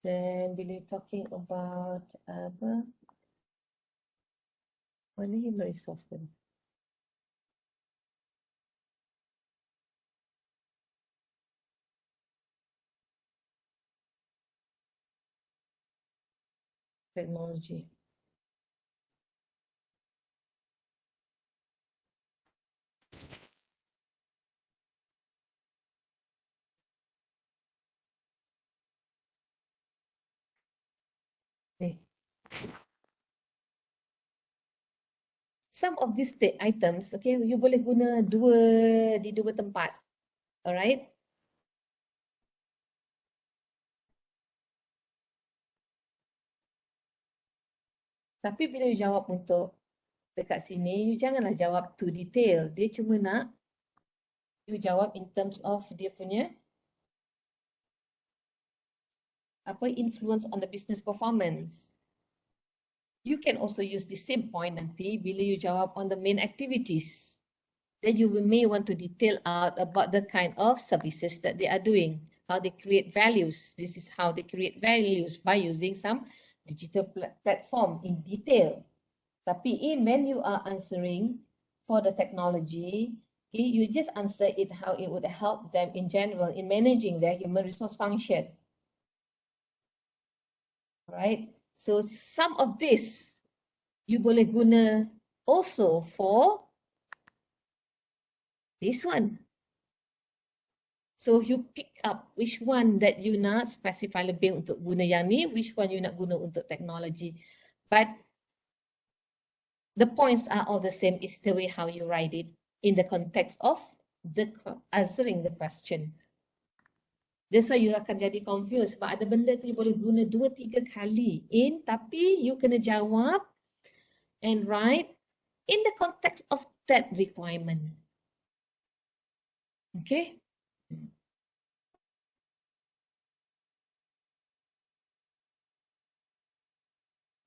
Then bila talking about apa? Mana human resource tu? Technology. Okay. Some of these items, okay, you boleh guna di dua tempat. Alright? Tapi bila you jawab untuk dekat sini, you janganlah jawab too detail. Dia cuma nak you jawab in terms of dia punya apa influence on the business performance. You can also use the same point nanti bila you jawab on the main activities. Then you may want to detail out about the kind of services that they are doing, how they create values. This is how they create values by using some digital platform in detail. Tapi when you are answering for the technology, okay, you just answer it how it would help them in general in managing their human resource function. Alright, so some of this you boleh guna also for this one. So you pick up which one that you nak specify lebih untuk guna yang ni, which one you nak guna untuk teknologi. But the points are all the same, it's the way how you write it in the context of the answering the question. That's why you akan jadi confused sebab ada benda tu you boleh guna 2-3 kali in, tapi you kena jawab and write in the context of that requirement. Okay?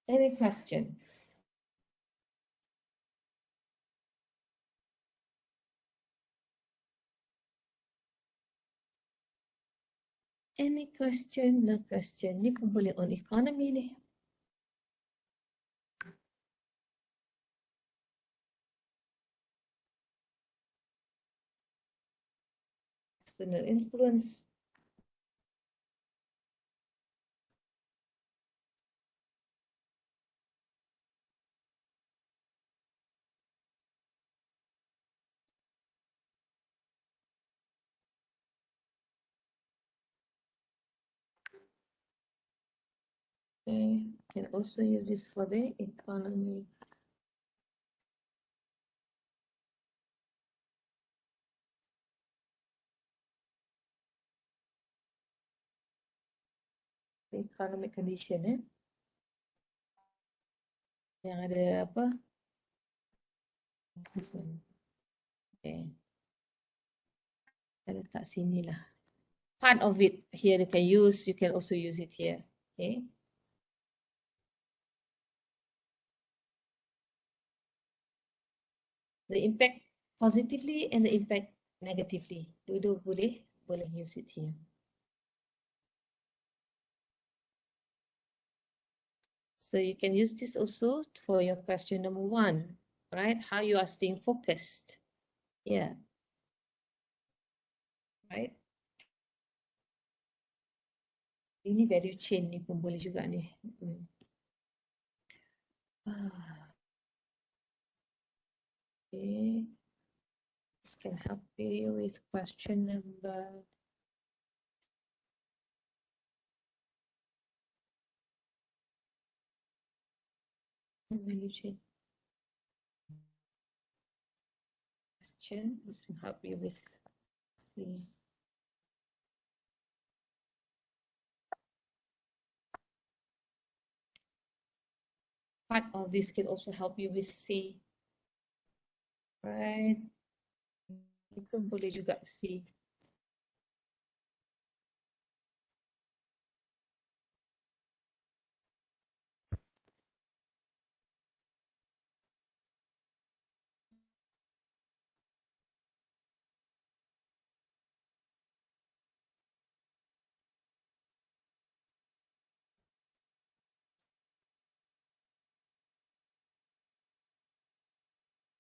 Any question? Any question? No question. Ni pun boleh on economy ni. External influence. Okay. Can also use this for the economy. The economic condition, yang ada apa? This one. Okay. Saya letak sini lah. Part of it here you can use, you can also use it here. Okay. The impact positively and the impact negatively. Dua-dua boleh use it here. So you can use this also for your question number 1, right? How you are staying focused. Yeah. Right? Ini value chain ni pun boleh juga ni. Okay. This can help you with question number value chain. Question. This will help you with C. Part of this can also help you with C. Right? Itu boleh juga C.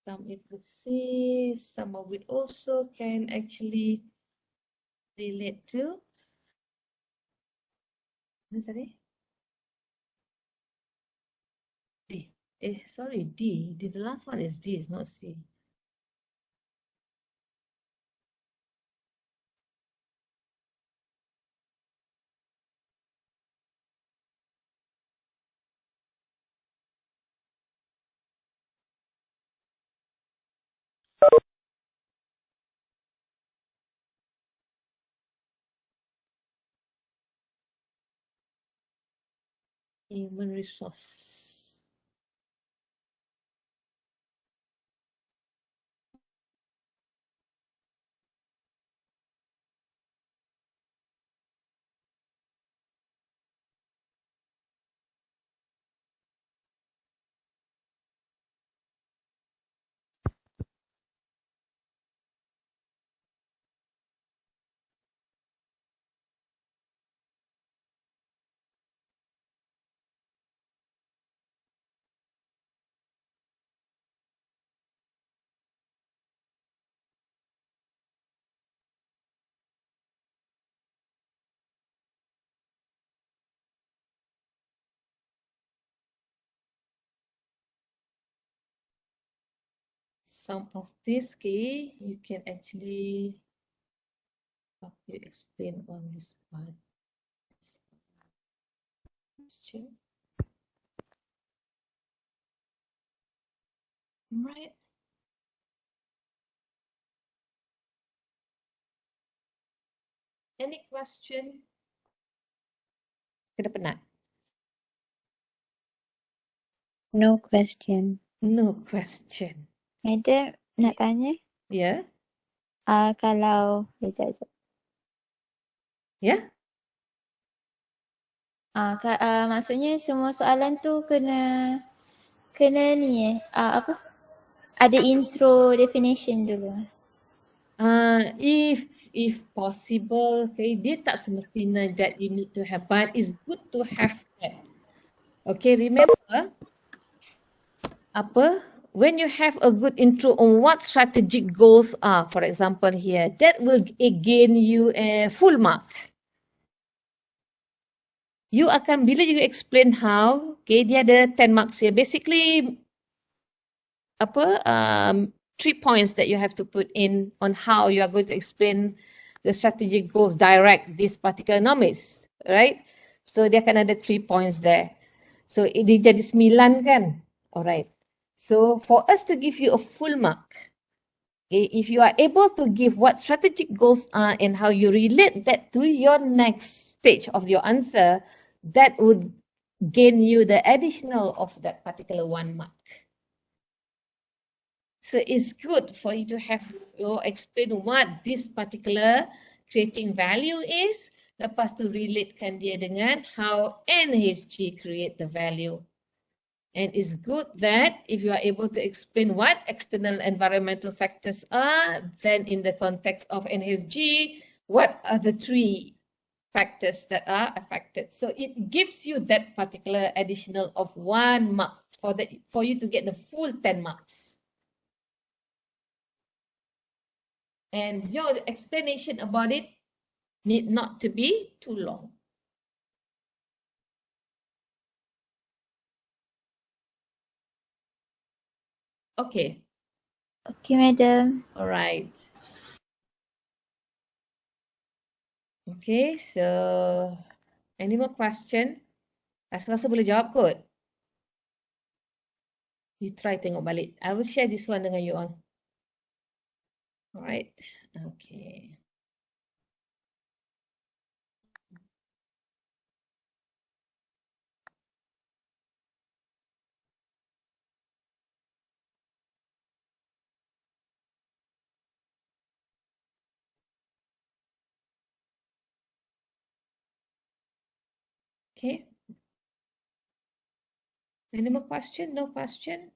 Some it will C, some of it also can actually relate to apa tadi? D. Sorry, D. The last one is D, it's not C. Human resource. Some of this key you can actually help you explain on this part. Question. Right. Any question? Kena penat? No question. No question. Madam, nak tanya? Yeah? Kalau, sekejap. Yeah? Maksudnya semua soalan tu kena ni apa? Ada intro definition dulu. If possible, okay, dia tak semestinya that you need to have, but it's good to have that. Okay, remember, when you have a good intro on what strategic goals are, for example here, that will gain you a full mark. You akan, bila you explain how, okay, dia ada 10 marks here. Basically, 3 points that you have to put in on how you are going to explain the strategic goals direct this particular economics, right? So dia akan ada 3 points there. So dia jadi 9 kan? Alright. So for us to give you a full mark, okay, if you are able to give what strategic goals are and how you relate that to your next stage of your answer, that would gain you the additional of that particular 1 mark. So it's good for you to have you explain what this particular creating value is, lepas tu relatekan dia dengan how NHG create the value. And it's good that if you are able to explain what external environmental factors are, then in the context of NHG, what are the 3 factors that are affected. So it gives you that particular additional of 1 mark for you to get the full 10 marks. And your explanation about it need not to be too long. Okay. Okay, madam. All right. Okay, so any more question? Rasa boleh jawab kot. You try tengok balik. I will share this one dengan you all. All right. Okay. Okay. Any more question? No question?